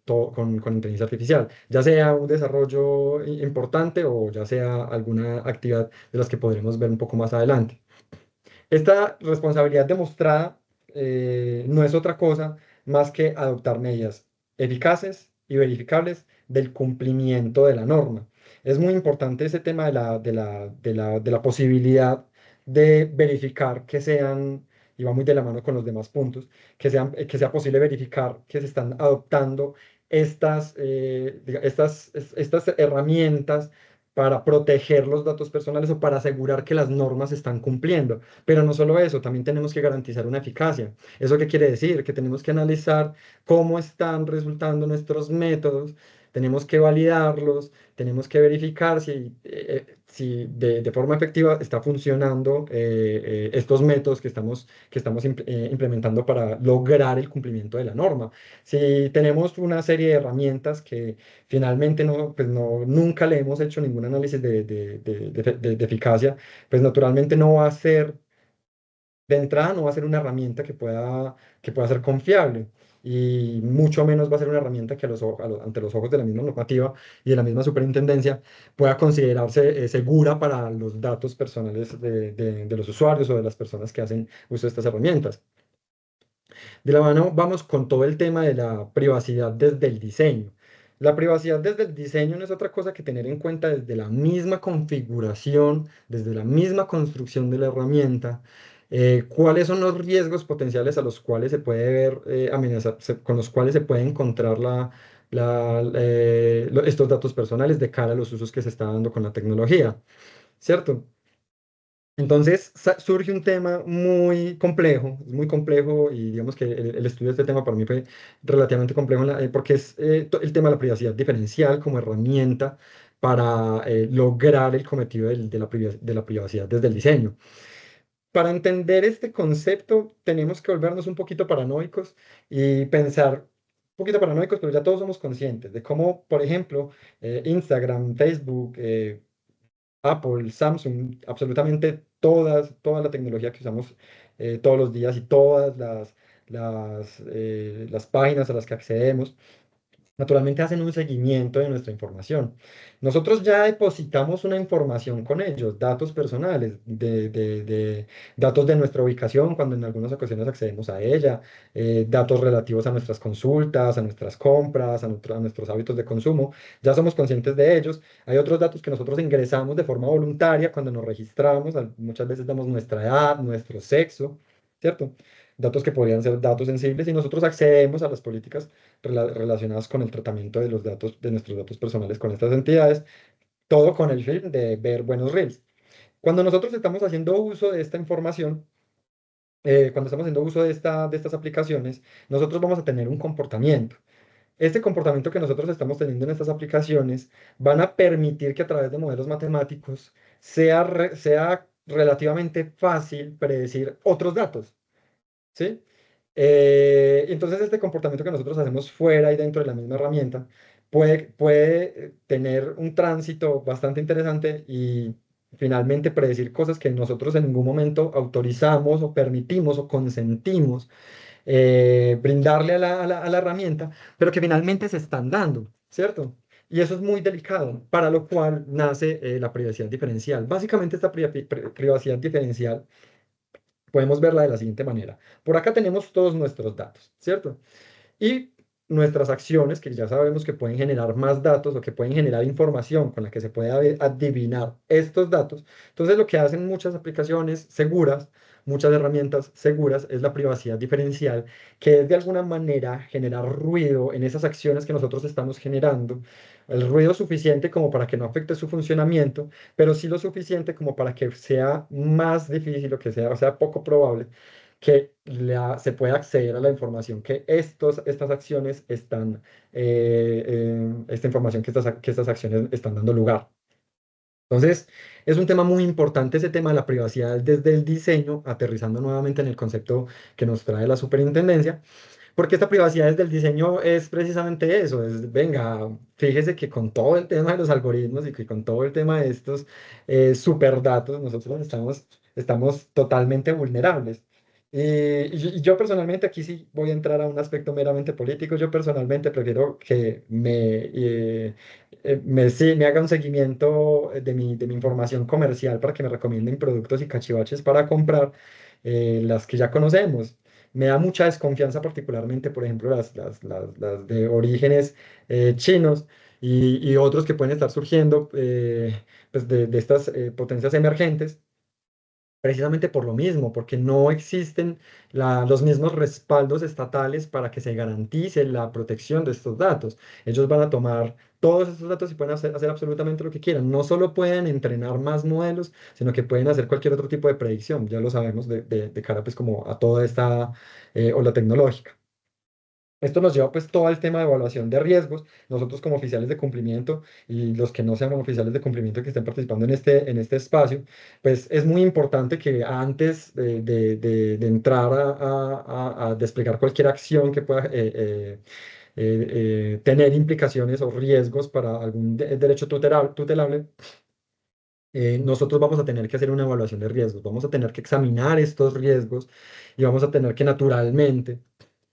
C: inteligencia artificial, ya sea un desarrollo importante o ya sea alguna actividad de las que podremos ver un poco más adelante. Esta responsabilidad demostrada no es otra cosa más que adoptar medidas eficaces y verificables del cumplimiento de la norma. Es muy importante ese tema de la posibilidad de verificar que sean, y va muy de la mano con los demás puntos, que sea posible verificar que se están adoptando estas herramientas para proteger los datos personales o para asegurar que las normas se están cumpliendo. Pero no solo eso, también tenemos que garantizar una eficacia. ¿Eso qué quiere decir? Que tenemos que analizar cómo están resultando nuestros métodos tenemos que validarlos, tenemos que verificar si de forma efectiva está funcionando estos métodos que estamos implementando para lograr el cumplimiento de la norma. Si tenemos una serie de herramientas que finalmente pues nunca le hemos hecho ningún análisis de eficacia, pues naturalmente no va a ser, de entrada no va a ser una herramienta que pueda ser confiable. Y mucho menos va a ser una herramienta que ante los ojos de la misma normativa y de la misma superintendencia pueda considerarse segura para los datos personales de los usuarios o de las personas que hacen uso de estas herramientas. De la mano vamos con todo el tema de la privacidad desde el diseño. La privacidad desde el diseño no es otra cosa que tener en cuenta desde la misma configuración, desde la misma construcción de la herramienta, cuáles son los riesgos potenciales a los cuales se puede ver con los cuales se puede encontrar estos datos personales de cara a los usos que se está dando con la tecnología, ¿cierto? Entonces surge un tema muy complejo y digamos que el estudio de este tema para mí fue relativamente complejo porque es el tema de la privacidad diferencial como herramienta para lograr el cometido de la privacidad desde el diseño. Para entender este concepto tenemos que volvernos un poquito paranoicos y pensar, un poquito paranoicos, pero ya todos somos conscientes de cómo, por ejemplo, Instagram, Facebook, Apple, Samsung, absolutamente toda la tecnología que usamos todos los días y todas las páginas a las que accedemos, naturalmente hacen un seguimiento de nuestra información. Nosotros ya depositamos una información con ellos, datos personales, datos de nuestra ubicación cuando en algunas ocasiones accedemos a ella, datos relativos a nuestras consultas, a nuestras compras, a nuestros hábitos de consumo. Ya somos conscientes de ellos. Hay otros datos que nosotros ingresamos de forma voluntaria cuando nos registramos. Muchas veces damos nuestra edad, nuestro sexo, ¿cierto? Datos que podrían ser datos sensibles y nosotros accedemos a las políticas relacionadas con el tratamiento de los datos, de nuestros datos personales con estas entidades, todo con el fin de ver buenos reels. Cuando nosotros estamos haciendo uso de esta información, cuando estamos haciendo uso de estas aplicaciones, nosotros vamos a tener un comportamiento. Este comportamiento que nosotros estamos teniendo en estas aplicaciones van a permitir que a través de modelos matemáticos sea relativamente fácil predecir otros datos, ¿sí? Entonces, este comportamiento que nosotros hacemos fuera y dentro de la misma herramienta puede tener un tránsito bastante interesante y finalmente predecir cosas que nosotros en ningún momento autorizamos o permitimos o consentimos brindarle a la herramienta, pero que finalmente se están dando, ¿cierto? Y eso es muy delicado, para lo cual nace la privacidad diferencial. Básicamente, esta privacidad diferencial podemos verla de la siguiente manera. Por acá tenemos todos nuestros datos, ¿cierto? Y nuestras acciones, que ya sabemos que pueden generar más datos o que pueden generar información con la que se puede adivinar estos datos. Entonces, lo que hacen muchas aplicaciones seguras, muchas herramientas seguras, es la privacidad diferencial, que es de alguna manera generar ruido en esas acciones que nosotros estamos generando, el ruido suficiente como para que no afecte su funcionamiento, pero sí lo suficiente como para que sea más difícil o sea poco probable que se pueda acceder a la información que estas acciones esta información que estas acciones están dando lugar. Entonces, es un tema muy importante ese tema de la privacidad desde el diseño, aterrizando nuevamente en el concepto que nos trae la superintendencia, porque esta privacidad desde el diseño es precisamente eso, venga, fíjese que con todo el tema de los algoritmos y que con todo el tema de estos superdatos, nosotros estamos totalmente vulnerables. Y yo personalmente, aquí sí voy a entrar a un aspecto meramente político, yo personalmente prefiero que me haga un seguimiento de mi información comercial para que me recomienden productos y cachivaches para comprar las que ya conocemos. Me da mucha desconfianza, particularmente, por ejemplo, las de orígenes chinos y otros que pueden estar surgiendo pues de estas potencias emergentes precisamente por lo mismo, porque no existen los mismos respaldos estatales para que se garantice la protección de estos datos. Ellos van a tomar todos estos datos y pueden hacer absolutamente lo que quieran. No solo pueden entrenar más modelos, sino que pueden hacer cualquier otro tipo de predicción. Ya lo sabemos de cara pues como a toda esta ola tecnológica. Esto nos lleva pues todo al tema de evaluación de riesgos. Nosotros como oficiales de cumplimiento y los que no sean oficiales de cumplimiento que estén participando en este espacio, pues es muy importante que antes de entrar a desplegar cualquier acción que pueda tener implicaciones o riesgos para algún derecho tutelable, nosotros vamos a tener que hacer una evaluación de riesgos, vamos a tener que examinar estos riesgos y vamos a tener que naturalmente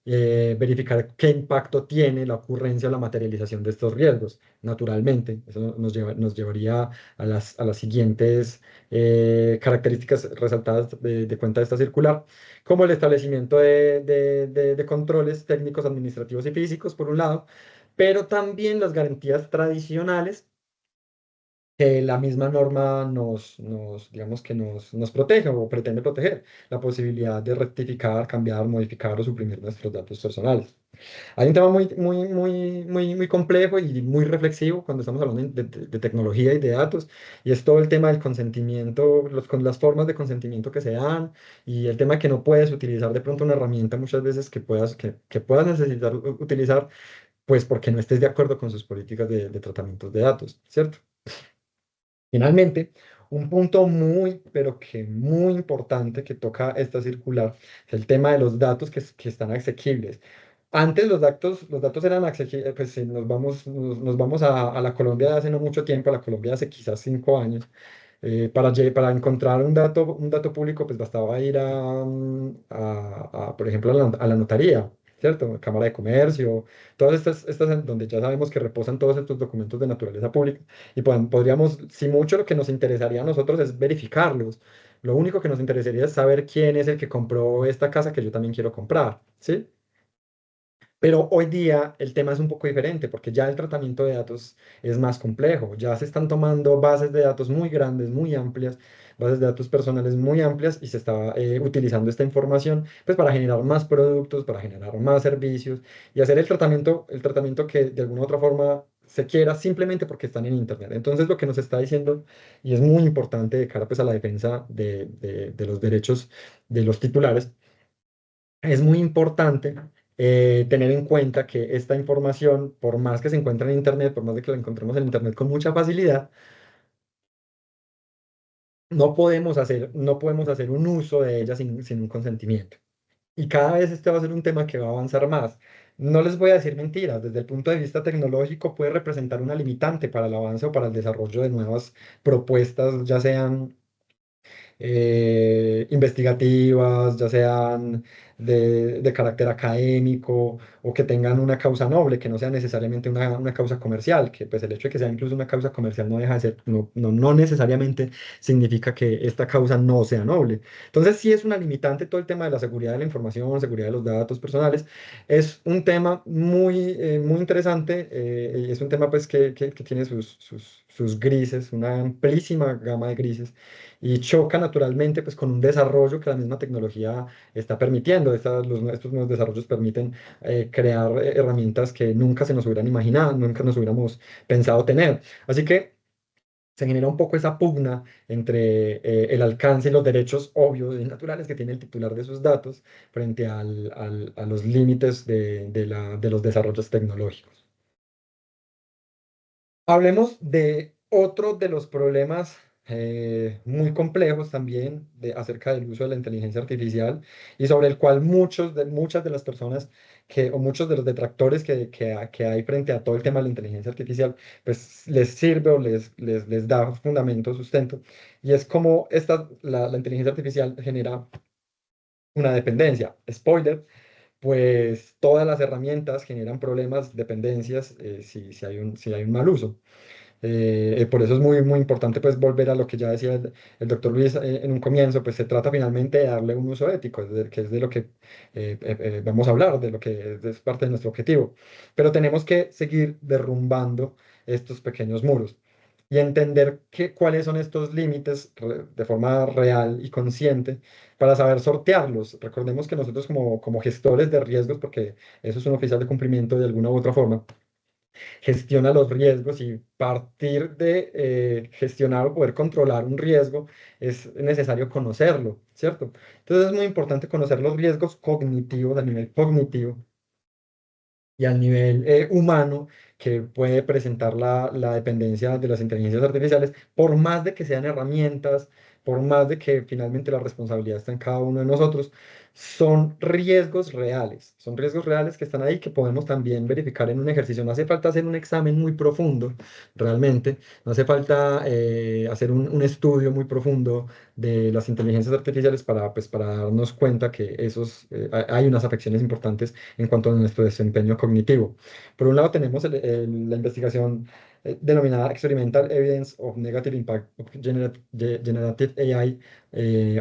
C: verificar qué impacto tiene la ocurrencia o la materialización de estos riesgos. Naturalmente, eso nos llevaría a las siguientes características resaltadas de cuenta de esta circular, como el establecimiento de controles técnicos, administrativos y físicos, por un lado, pero también las garantías tradicionales que la misma norma digamos que nos protege o pretende proteger, la posibilidad de rectificar, cambiar, modificar o suprimir nuestros datos personales. Hay un tema muy complejo y muy reflexivo cuando estamos hablando de tecnología y de datos, y es todo el tema del consentimiento, con las formas de consentimiento que se dan, y el tema que no puedes utilizar de pronto una herramienta muchas veces que puedas necesitar utilizar, pues porque no estés de acuerdo con sus políticas de tratamientos de datos, ¿cierto? Finalmente, un punto muy, pero que muy importante que toca esta circular es el tema de los datos que están asequibles. Antes los datos eran asequibles, pues si nos vamos a la Colombia de hace no mucho tiempo, a la Colombia de hace quizás 5 años, para encontrar un dato público, pues bastaba ir por ejemplo, a la notaría, ¿cierto? Cámara de Comercio, todas estas en donde ya sabemos que reposan todos estos documentos de naturaleza pública y podríamos, si mucho lo que nos interesaría a nosotros es verificarlos. Lo único que nos interesaría es saber quién es el que compró esta casa que yo también quiero comprar, ¿sí? Pero hoy día el tema es un poco diferente porque ya el tratamiento de datos es más complejo. Ya se están tomando bases de datos muy grandes, muy amplias, bases de datos personales muy amplias y se está utilizando esta información pues para generar más productos, para generar más servicios y hacer el tratamiento que de alguna u otra forma se quiera simplemente porque están en Internet. Entonces lo que nos está diciendo, y es muy importante de cara pues a la defensa de los derechos de los titulares, es muy importante tener en cuenta que esta información, por más que se encuentre en Internet, por más de que la encontremos en Internet con mucha facilidad, no podemos hacer un uso de ella sin un consentimiento. Y cada vez este va a ser un tema que va a avanzar más. No les voy a decir mentiras, desde el punto de vista tecnológico puede representar una limitante para el avance o para el desarrollo de nuevas propuestas, ya sean investigativas, ya sean de carácter académico o que tengan una causa noble, que no sea necesariamente una causa comercial, que pues el hecho de que sea incluso una causa comercial no deja de ser, no necesariamente significa que esta causa no sea noble. Entonces sí es una limitante todo el tema de la seguridad de la información, seguridad de los datos personales. Es un tema muy interesante, y es un tema pues que tiene sus grises, una amplísima gama de grises y choca naturalmente pues con un desarrollo que la misma tecnología está permitiendo. Estos nuevos desarrollos permiten crear herramientas que nunca se nos hubieran imaginado, nunca nos hubiéramos pensado tener. Así que se genera un poco esa pugna entre el alcance y los derechos obvios y naturales que tiene el titular de sus datos frente a los límites de los desarrollos tecnológicos. Hablemos de otro de los problemas muy complejos también acerca del uso de la inteligencia artificial y sobre el cual muchas de las personas o muchos de los detractores que hay frente a todo el tema de la inteligencia artificial, pues les sirve o les da fundamento, sustento, y es como la inteligencia artificial genera una dependencia. Spoiler, pues todas las herramientas generan problemas, dependencias, si hay un mal uso. Por eso es muy importante pues volver a lo que ya decía el doctor Luis en un comienzo, pues se trata finalmente de darle un uso ético, que es de lo que vamos a hablar, de lo que es parte de nuestro objetivo. Pero tenemos que seguir derrumbando estos pequeños muros y entender cuáles son estos límites de forma real y consciente para saber sortearlos. Recordemos que nosotros como gestores de riesgos, porque eso es un oficial de cumplimiento de alguna u otra forma, gestiona los riesgos y partir de gestionar o poder controlar un riesgo es necesario conocerlo, ¿cierto? Entonces es muy importante conocer los riesgos cognitivos a nivel cognitivo y al nivel humano que puede presentar la dependencia de las inteligencias artificiales, por más de que sean herramientas, por más de que finalmente la responsabilidad está en cada uno de nosotros, son riesgos reales que están ahí que podemos también verificar en un ejercicio. No hace falta hacer un examen muy profundo, realmente, no hace falta hacer un estudio muy profundo de las inteligencias artificiales para, pues, para darnos cuenta que hay unas afecciones importantes en cuanto a nuestro desempeño cognitivo. Por un lado tenemos la investigación denominada Experimental Evidence of Negative Impact of Generative AI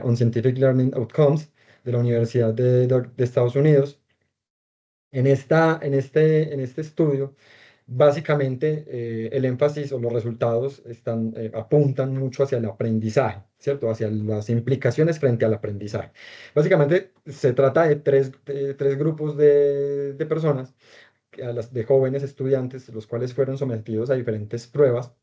C: on Scientific Learning Outcomes de la Universidad de Estados Unidos. En este estudio, básicamente el énfasis o los resultados apuntan mucho hacia el aprendizaje, ¿cierto? Hacia las implicaciones frente al aprendizaje. Básicamente se trata de tres grupos de personas, de jóvenes estudiantes, los cuales fueron sometidos a diferentes pruebas.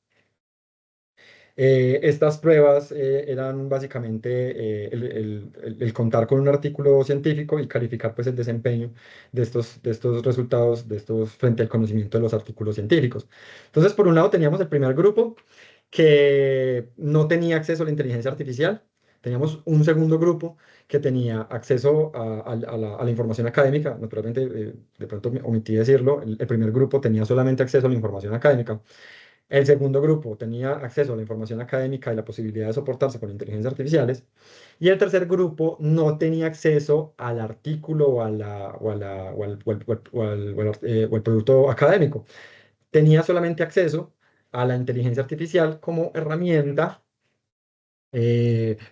C: Estas pruebas eran básicamente el contar con un artículo científico y calificar pues, el desempeño de estos resultados, frente al conocimiento de los artículos científicos. Entonces, por un lado teníamos el primer grupo que no tenía acceso a la inteligencia artificial. Teníamos un segundo grupo que tenía acceso a la información académica. Naturalmente, de pronto me omití decirlo, el primer grupo tenía solamente acceso a la información académica. El segundo grupo tenía acceso a la información académica y la posibilidad de soportarse con inteligencias artificiales. Y el tercer grupo no tenía acceso al artículo o al producto académico. Tenía solamente acceso a la inteligencia artificial como herramienta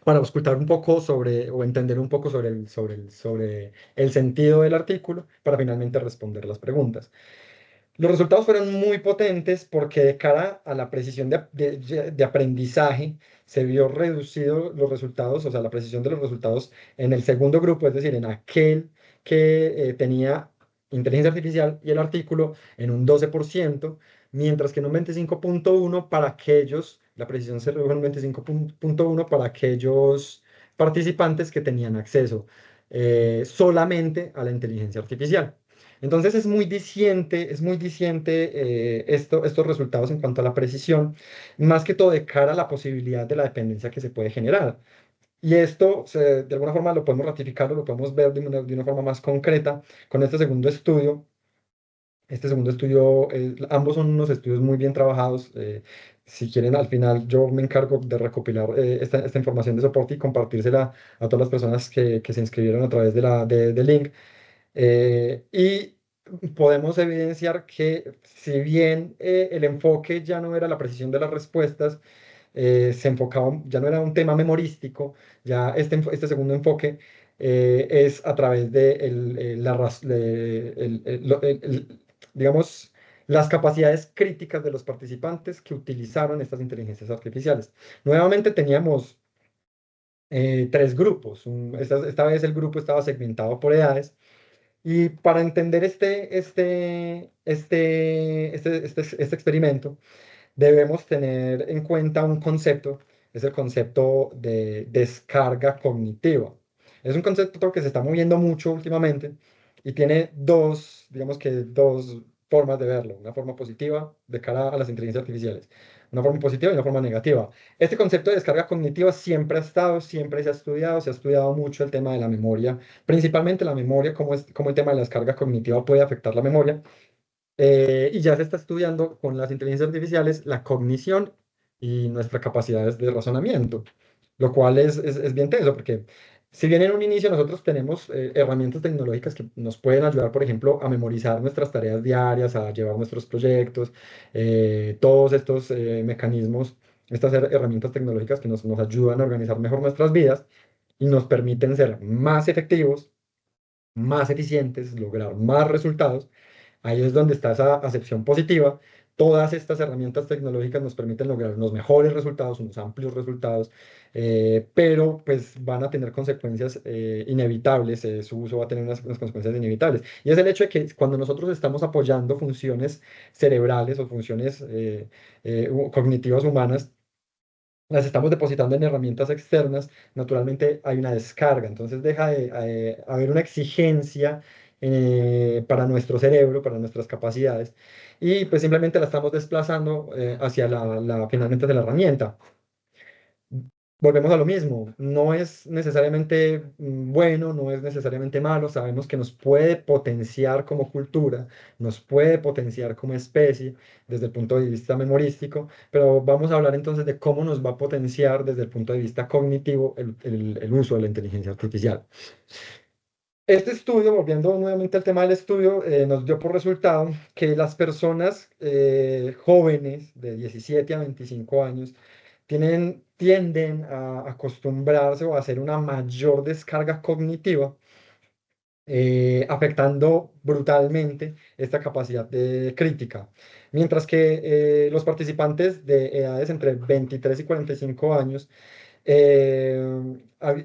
C: para auscultar un poco sobre o entender un poco sobre el sentido del artículo para finalmente responder las preguntas. Los resultados fueron muy potentes porque de cara a la precisión de aprendizaje se vio reducido los resultados, o sea, la precisión de los resultados en el segundo grupo, es decir, en aquel que tenía inteligencia artificial y el artículo en un 12%, mientras que en un 25,1 para aquellos, la precisión se redujo en un 25,1 para aquellos participantes que tenían acceso solamente a la inteligencia artificial. Entonces es muy diciente estos resultados en cuanto a la precisión, más que todo de cara a la posibilidad de la dependencia que se puede generar. Y esto, de alguna forma, lo podemos ratificar o lo podemos ver de una forma más concreta con este segundo estudio. Este segundo estudio, ambos son unos estudios muy bien trabajados. Si quieren, al final yo me encargo de recopilar esta información de soporte y compartírsela a todas las personas que se inscribieron a través del link. Y podemos evidenciar que si bien el enfoque ya no era la precisión de las respuestas, se enfocaba, ya no era un tema memorístico, ya este segundo enfoque es a través de digamos, las capacidades críticas de los participantes que utilizaron estas inteligencias artificiales. Nuevamente teníamos tres grupos. Esta vez el grupo estaba segmentado por edades. Y para entender este experimento, debemos tener en cuenta un concepto, es el concepto de descarga cognitiva. Es un concepto que se está moviendo mucho últimamente y tiene digamos que dos formas de verlo, una forma positiva de cara a las inteligencias artificiales, una forma positiva y una forma negativa. Este concepto de descarga cognitiva siempre ha estado, siempre se ha estudiado mucho el tema de la memoria, principalmente la memoria, cómo el tema de la descarga cognitiva puede afectar la memoria. Y ya se está estudiando con las inteligencias artificiales la cognición y nuestras capacidades de razonamiento, lo cual es bien tenso, porque si bien en un inicio nosotros tenemos herramientas tecnológicas que nos pueden ayudar, por ejemplo, a memorizar nuestras tareas diarias, a llevar nuestros proyectos, todos estos mecanismos, estas herramientas tecnológicas que nos ayudan a organizar mejor nuestras vidas y nos permiten ser más efectivos, más eficientes, lograr más resultados. Ahí es donde está esa acepción positiva. Todas estas herramientas tecnológicas nos permiten lograr unos mejores resultados, unos amplios resultados, pero pues van a tener consecuencias inevitables, su uso va a tener unas consecuencias inevitables. Y es el hecho de que cuando nosotros estamos apoyando funciones cerebrales o funciones cognitivas humanas, las estamos depositando en herramientas externas, naturalmente hay una descarga, entonces deja de haber una exigencia para nuestro cerebro, para nuestras capacidades, y pues simplemente la estamos desplazando hacia finalmente de la herramienta. Volvemos a lo mismo, no es necesariamente bueno, no es necesariamente malo, sabemos que nos puede potenciar como cultura, nos puede potenciar como especie desde el punto de vista memorístico, pero vamos a hablar entonces de cómo nos va a potenciar desde el punto de vista cognitivo el uso de la inteligencia artificial. Este estudio, volviendo nuevamente al tema del estudio, nos dio por resultado que las personas jóvenes de 17 a 25 años tienden a acostumbrarse o a hacer una mayor descarga cognitiva, afectando brutalmente esta capacidad de crítica. Mientras que los participantes de edades entre 23 y 45 años eh,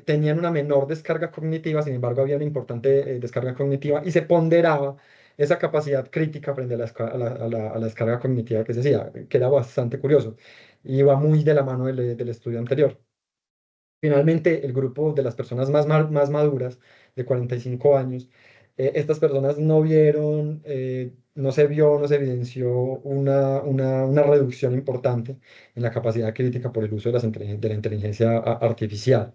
C: tenían una menor descarga cognitiva, sin embargo había una importante descarga cognitiva y se ponderaba esa capacidad crítica frente a a la descarga cognitiva que se hacía, que era bastante curioso y va muy de la mano del estudio anterior. Finalmente, el grupo de las personas más maduras, de 45 años, estas personas no vieron, no se evidenció una reducción importante en la capacidad crítica por el uso de la inteligencia artificial.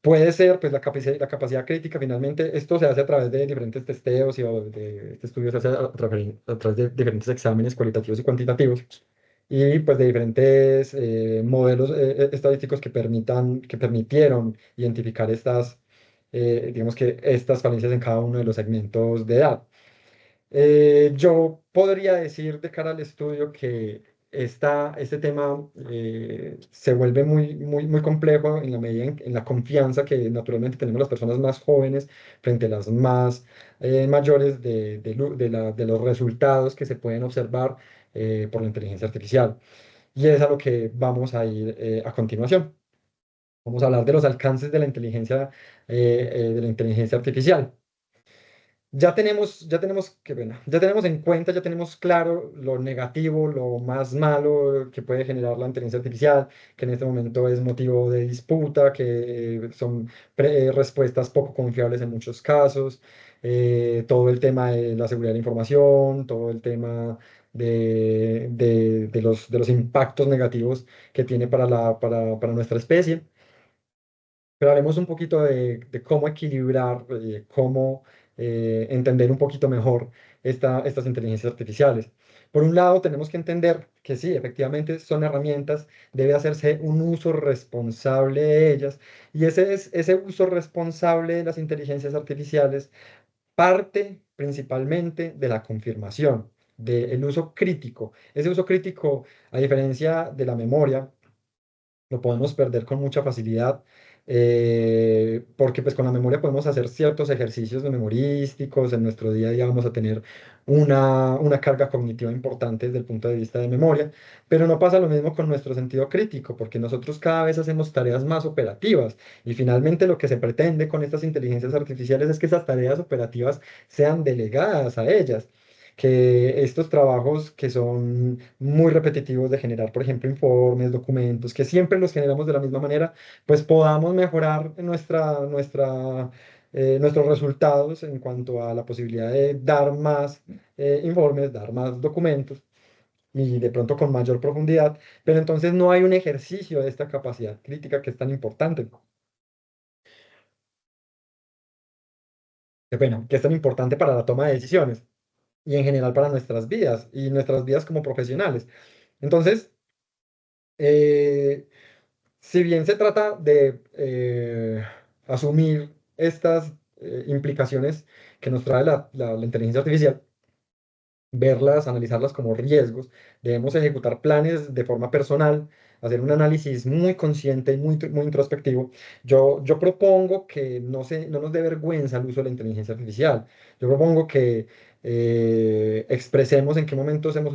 C: Puede ser, pues, la capacidad crítica, finalmente, esto se hace a través de diferentes testeos este estudio se hace a través de diferentes exámenes cualitativos y cuantitativos y pues de diferentes modelos estadísticos que permitieron identificar digamos que estas falencias en cada uno de los segmentos de edad. Yo podría decir de cara al estudio que este tema se vuelve muy complejo en la medida en la confianza que naturalmente tenemos las personas más jóvenes frente a las más mayores de los resultados que se pueden observar por la inteligencia artificial. Y es a lo que vamos a ir a continuación. Vamos a hablar de los alcances de la inteligencia artificial. Ya tenemos en cuenta, ya tenemos claro lo negativo, lo más malo que puede generar la inteligencia artificial, que en este momento es motivo de disputa, que son respuestas poco confiables en muchos casos, todo el tema de la seguridad de la información, todo el tema de los impactos negativos que tiene para nuestra especie. Pero hablemos un poquito de cómo equilibrar, cómo entender un poquito mejor estas inteligencias artificiales. Por un lado, tenemos que entender que sí, efectivamente son herramientas, debe hacerse un uso responsable de ellas, y ese uso responsable de las inteligencias artificiales parte principalmente de la confirmación, del uso crítico. Ese uso crítico, a diferencia de la memoria, lo podemos perder con mucha facilidad, porque pues con la memoria podemos hacer ciertos ejercicios memorísticos, en nuestro día a día vamos a tener una carga cognitiva importante desde el punto de vista de memoria, pero no pasa lo mismo con nuestro sentido crítico, porque nosotros cada vez hacemos tareas más operativas y finalmente lo que se pretende con estas inteligencias artificiales es que esas tareas operativas sean delegadas a ellas, que estos trabajos que son muy repetitivos de generar, por ejemplo, informes, documentos, que siempre los generamos de la misma manera, pues podamos mejorar nuestros resultados en cuanto a la posibilidad de dar más informes, dar más documentos y de pronto con mayor profundidad, pero entonces no hay un ejercicio de esta capacidad crítica que es tan importante. Qué pena, que es tan importante para la toma de decisiones y en general para nuestras vidas y nuestras vidas como profesionales. Entonces, eh, si bien se trata de asumir estas implicaciones que nos trae la inteligencia artificial, verlas, analizarlas como riesgos, debemos ejecutar planes de forma personal, hacer un análisis muy consciente y muy introspectivo. Yo propongo que no nos dé vergüenza el uso de la inteligencia artificial. Yo propongo que expresemos en qué momentos hemos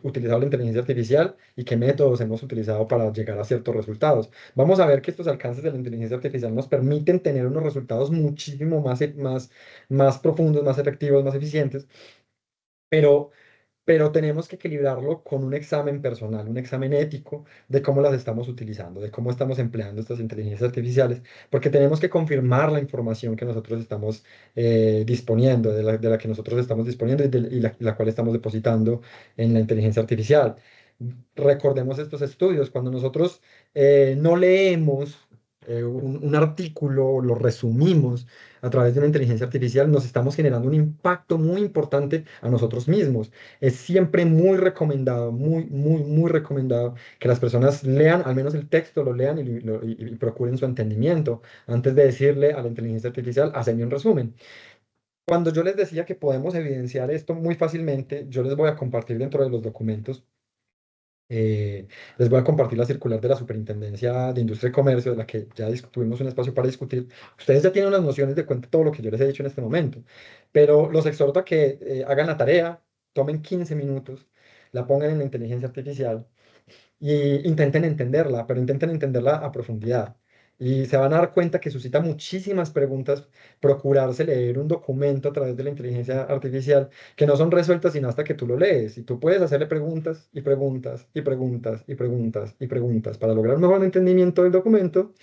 C: utilizado la inteligencia artificial y qué métodos hemos utilizado para llegar a ciertos resultados. Vamos a ver que estos alcances de la inteligencia artificial nos permiten tener unos resultados muchísimo más profundos, más efectivos, más eficientes, pero pero tenemos que equilibrarlo con un examen personal, un examen ético de cómo las estamos utilizando, de cómo estamos empleando estas inteligencias artificiales, porque tenemos que confirmar la información que nosotros estamos disponiendo, de la que nosotros estamos disponiendo y la cual estamos depositando en la inteligencia artificial. Recordemos estos estudios, cuando nosotros no leemos un artículo, lo resumimos a través de una inteligencia artificial, nos estamos generando un impacto muy importante a nosotros mismos. Es siempre muy recomendado, muy, muy, muy recomendado que las personas lean, al menos el texto lo lean y procuren su entendimiento antes de decirle a la inteligencia artificial, hazme un resumen. Cuando yo les decía que podemos evidenciar esto muy fácilmente, yo les voy a compartir dentro de los documentos, les voy a compartir la circular de la Superintendencia de Industria y Comercio, de la que ya tuvimos un espacio para discutir. Ustedes ya tienen unas nociones de cuenta todo lo que yo les he dicho en este momento, pero los exhorto a que hagan la tarea, tomen 15 minutos, la pongan en la inteligencia artificial y intenten entenderla, pero intenten entenderla a profundidad. Y se van a dar cuenta que suscita muchísimas preguntas procurarse leer un documento a través de la inteligencia artificial que no son resueltas sino hasta que tú lo lees. Y tú puedes hacerle preguntas y preguntas y preguntas y preguntas y preguntas para lograr un mejor entendimiento del documento,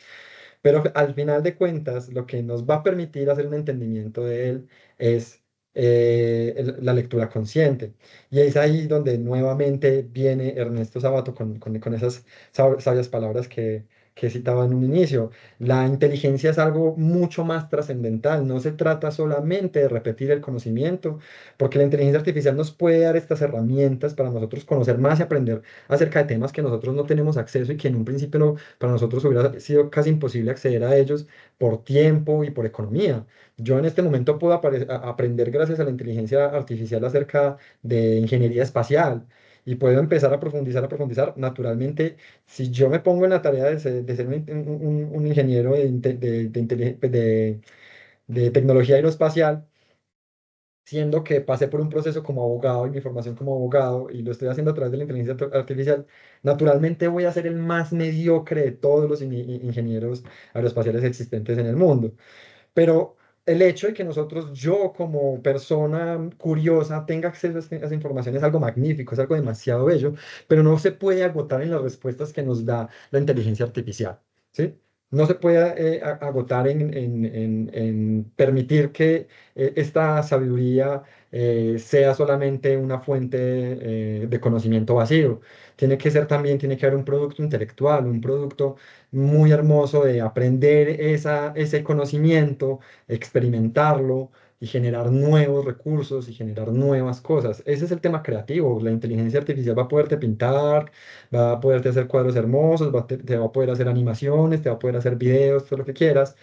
C: pero al final de cuentas, lo que nos va a permitir hacer un entendimiento de él es la lectura consciente. Y es ahí donde nuevamente viene Ernesto Sabato con esas sabias palabras que citaba en un inicio. La inteligencia es algo mucho más trascendental. No se trata solamente de repetir el conocimiento, porque la inteligencia artificial nos puede dar estas herramientas para nosotros conocer más y aprender acerca de temas que nosotros no tenemos acceso y que en un principio no, para nosotros hubiera sido casi imposible acceder a ellos por tiempo y por economía. Yo en este momento puedo aprender gracias a la inteligencia artificial acerca de ingeniería espacial y puedo empezar a profundizar. Naturalmente, si yo me pongo en la tarea de ser un ingeniero de tecnología aeroespacial, siendo que pasé por un proceso como abogado y mi formación como abogado y lo estoy haciendo a través de la inteligencia artificial, naturalmente voy a ser el más mediocre de todos los ingenieros aeroespaciales existentes en el mundo. Pero el hecho de que nosotros, yo como persona curiosa, tenga acceso a esa información es algo magnífico, es algo demasiado bello, pero no se puede agotar en las respuestas que nos da la inteligencia artificial, ¿sí? No se puede agotar en permitir que esta sabiduría sea solamente una fuente de conocimiento vacío. Tiene que ser también, tiene que haber un producto intelectual, un producto muy hermoso de aprender ese conocimiento, experimentarlo y generar nuevos recursos y generar nuevas cosas. Ese es el tema creativo. La inteligencia artificial va a poderte pintar, va a poderte hacer cuadros hermosos, te va a poder hacer animaciones, te va a poder hacer videos, todo lo que quieras,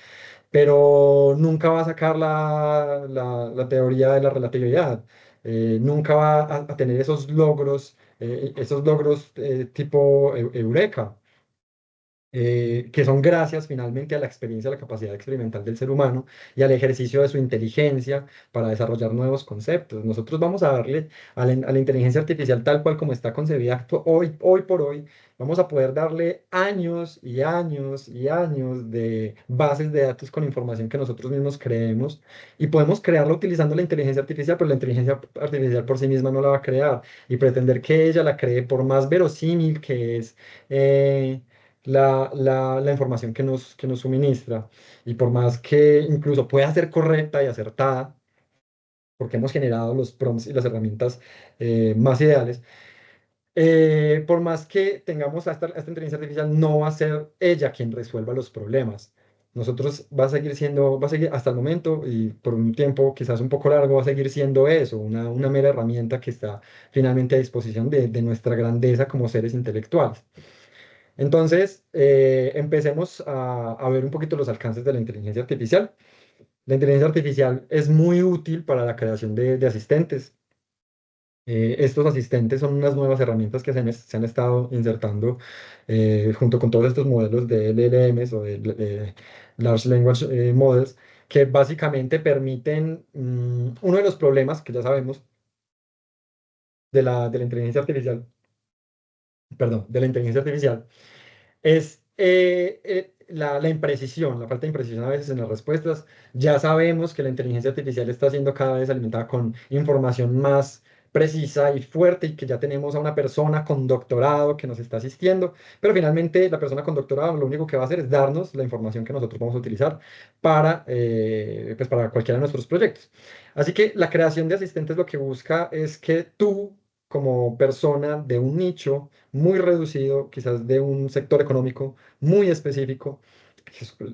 C: pero nunca va a sacar la teoría de la relatividad. Nunca va a tener esos logros tipo Eureka, que son gracias finalmente a la experiencia, a la capacidad experimental del ser humano y al ejercicio de su inteligencia para desarrollar nuevos conceptos. Nosotros vamos a darle a la inteligencia artificial tal cual como está concebida hoy por hoy, vamos a poder darle años y años y años de bases de datos con información que nosotros mismos creemos y podemos crearla utilizando la inteligencia artificial, pero la inteligencia artificial por sí misma no la va a crear y pretender que ella la cree por más verosímil que es. La información que nos suministra. Y por más que incluso pueda ser correcta y acertada, porque hemos generado los prompts y las herramientas más ideales, por más que tengamos a esta inteligencia artificial, no va a ser ella quien resuelva los problemas. Nosotros va a seguir hasta el momento y por un tiempo quizás un poco largo, va a seguir siendo eso, una mera herramienta que está finalmente a disposición de nuestra grandeza como seres intelectuales. Entonces, empecemos a ver un poquito los alcances de la inteligencia artificial. La inteligencia artificial es muy útil para la creación de asistentes. Estos asistentes son unas nuevas herramientas que se han estado insertando junto con todos estos modelos de LLMs o de Large Language Models, que básicamente permiten uno de los problemas que ya sabemos de la inteligencia artificial, perdón, de la inteligencia artificial es la imprecisión, la falta de imprecisión a veces en las respuestas. Ya sabemos que la inteligencia artificial está siendo cada vez alimentada con información más precisa y fuerte y que ya tenemos a una persona con doctorado que nos está asistiendo, pero finalmente la persona con doctorado lo único que va a hacer es darnos la información que nosotros vamos a utilizar pues para cualquiera de nuestros proyectos. Así que la creación de asistentes lo que busca es que tú, como persona de un nicho muy reducido, quizás de un sector económico muy específico,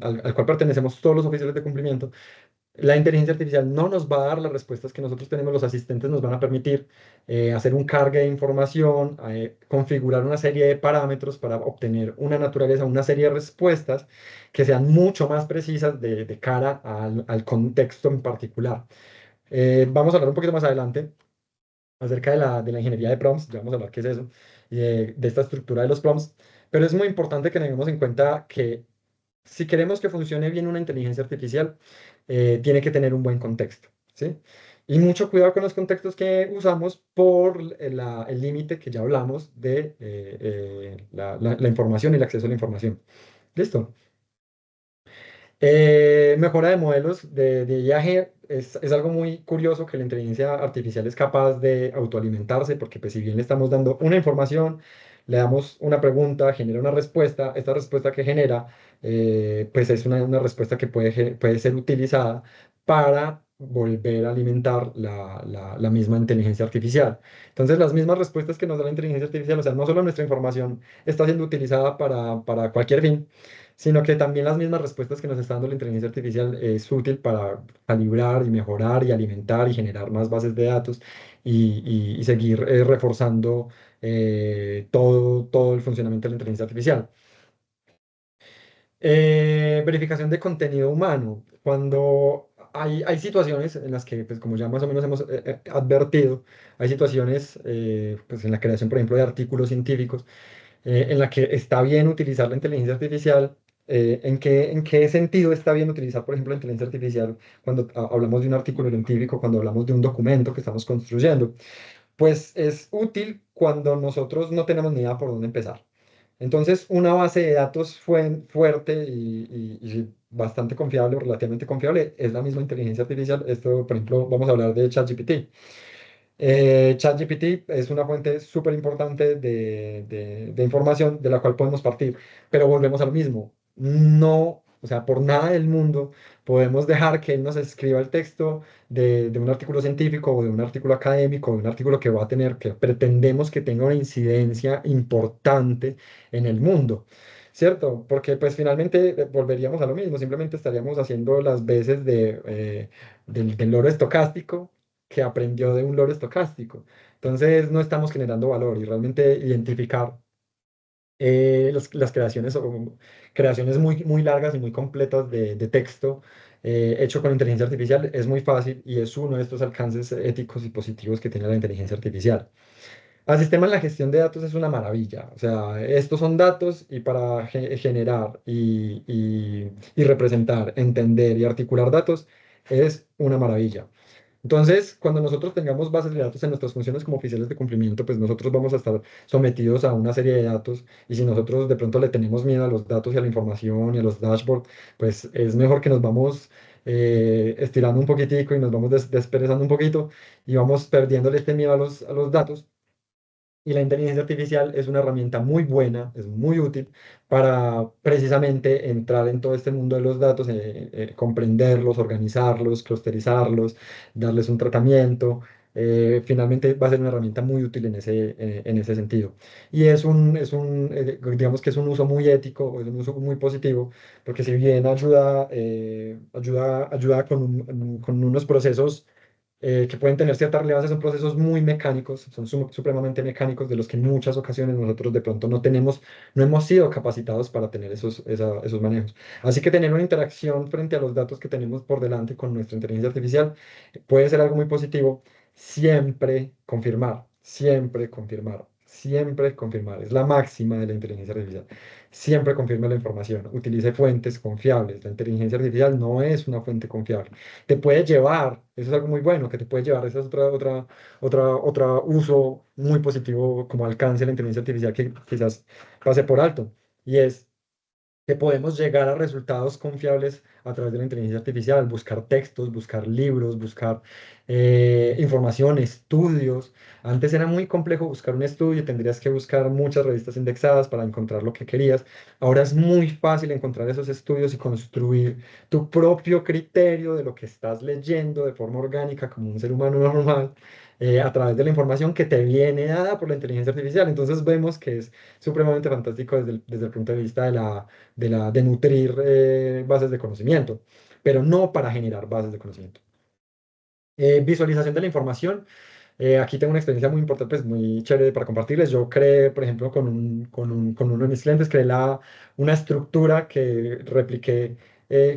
C: al cual pertenecemos todos los oficiales de cumplimiento, la inteligencia artificial no nos va a dar las respuestas que nosotros tenemos, los asistentes nos van a permitir hacer un cargue de información, configurar una serie de parámetros para obtener una naturaleza, una serie de respuestas que sean mucho más precisas de cara al contexto en particular. Vamos a hablar un poquito más adelante acerca de la ingeniería de prompts, ya vamos a hablar qué es eso, y de esta estructura de los prompts, pero es muy importante que tengamos en cuenta que si queremos que funcione bien una inteligencia artificial, tiene que tener un buen contexto, ¿sí? Y mucho cuidado con los contextos que usamos por el límite que ya hablamos de la información y el acceso a la información. ¿Listo? Mejora de modelos de viaje es algo muy curioso que la inteligencia artificial es capaz de autoalimentarse porque pues si bien le estamos dando una información, le damos una pregunta, genera una respuesta, esta respuesta que genera pues es una respuesta que puede ser utilizada para volver a alimentar la misma inteligencia artificial. Entonces las mismas respuestas que nos da la inteligencia artificial, o sea, no solo nuestra información está siendo utilizada para cualquier fin, sino que también las mismas respuestas que nos está dando la inteligencia artificial es útil para calibrar y mejorar y alimentar y generar más bases de datos y seguir reforzando todo el funcionamiento de la inteligencia artificial. Verificación de contenido humano. Cuando hay situaciones en las que, pues, como ya más o menos hemos advertido, hay situaciones pues, en la creación, por ejemplo, de artículos científicos en la que está bien utilizar la inteligencia artificial. ¿En qué sentido está bien utilizar, por ejemplo, la inteligencia artificial cuando hablamos de un artículo científico, cuando hablamos de un documento que estamos construyendo? Pues es útil cuando nosotros no tenemos ni idea por dónde empezar. Entonces, una base de datos fuerte y bastante confiable, o relativamente confiable, es la misma inteligencia artificial. Esto, por ejemplo, vamos a hablar de ChatGPT. ChatGPT es una fuente súper importante de información de la cual podemos partir, pero volvemos a lo mismo. No, o sea, por nada del mundo podemos dejar que él nos escriba el texto de un artículo científico o de un artículo académico, o de un artículo que va a tener, que pretendemos que tenga una incidencia importante en el mundo. ¿Cierto? Porque pues finalmente volveríamos a lo mismo, simplemente estaríamos haciendo las veces del loro estocástico que aprendió de un loro estocástico. Entonces no estamos generando valor y realmente identificar las creaciones o creaciones muy largas y muy completas de texto hecho con inteligencia artificial es muy fácil y es uno de estos alcances éticos y positivos que tiene la inteligencia artificial. El sistema en la gestión de datos es una maravilla. O sea, estos son datos y para generar y representar, entender y articular datos es una maravilla. Entonces, cuando nosotros tengamos bases de datos en nuestras funciones como oficiales de cumplimiento, pues nosotros vamos a estar sometidos a una serie de datos y si nosotros de pronto le tenemos miedo a los datos y a la información y a los dashboards, pues es mejor que nos vamos estirando un poquitico y nos vamos desperezando un poquito y vamos perdiéndole este miedo a los datos y la inteligencia artificial es una herramienta muy buena, es muy útil para precisamente entrar en todo este mundo de los datos, comprenderlos, organizarlos, clusterizarlos, darles un tratamiento. Finalmente va a ser una herramienta muy útil en ese sentido. Y digamos que es un uso muy ético, es un uso muy positivo, porque si bien ayuda con unos procesos que pueden tener cierta relevancia, son procesos muy mecánicos, son supremamente mecánicos, de los que en muchas ocasiones nosotros de pronto no hemos sido capacitados para tener esos manejos. Así que tener una interacción frente a los datos que tenemos por delante con nuestra inteligencia artificial puede ser algo muy positivo, siempre confirmar, siempre confirmar. Siempre confirmar, es la máxima de la inteligencia artificial. Siempre confirme la información, utilice fuentes confiables. La inteligencia artificial no es una fuente confiable, te puede llevar, eso es algo muy bueno, que te puede llevar, ese es otro uso muy positivo como alcance de la inteligencia artificial que quizás pase por alto, y es que podemos llegar a resultados confiables a través de la inteligencia artificial, buscar textos, buscar libros, buscar información, estudios. Antes era muy complejo buscar un estudio, tendrías que buscar muchas revistas indexadas para encontrar lo que querías. Ahora es muy fácil encontrar esos estudios y construir tu propio criterio de lo que estás leyendo de forma orgánica como un ser humano normal. A través de la información que te viene dada por la inteligencia artificial. Entonces vemos que es supremamente fantástico desde el punto de vista de nutrir bases de conocimiento, pero no para generar bases de conocimiento. Visualización de la información. Aquí tengo una experiencia muy importante, pues muy chévere para compartirles. Yo creé, por ejemplo, con uno de mis clientes, creé una estructura que repliqué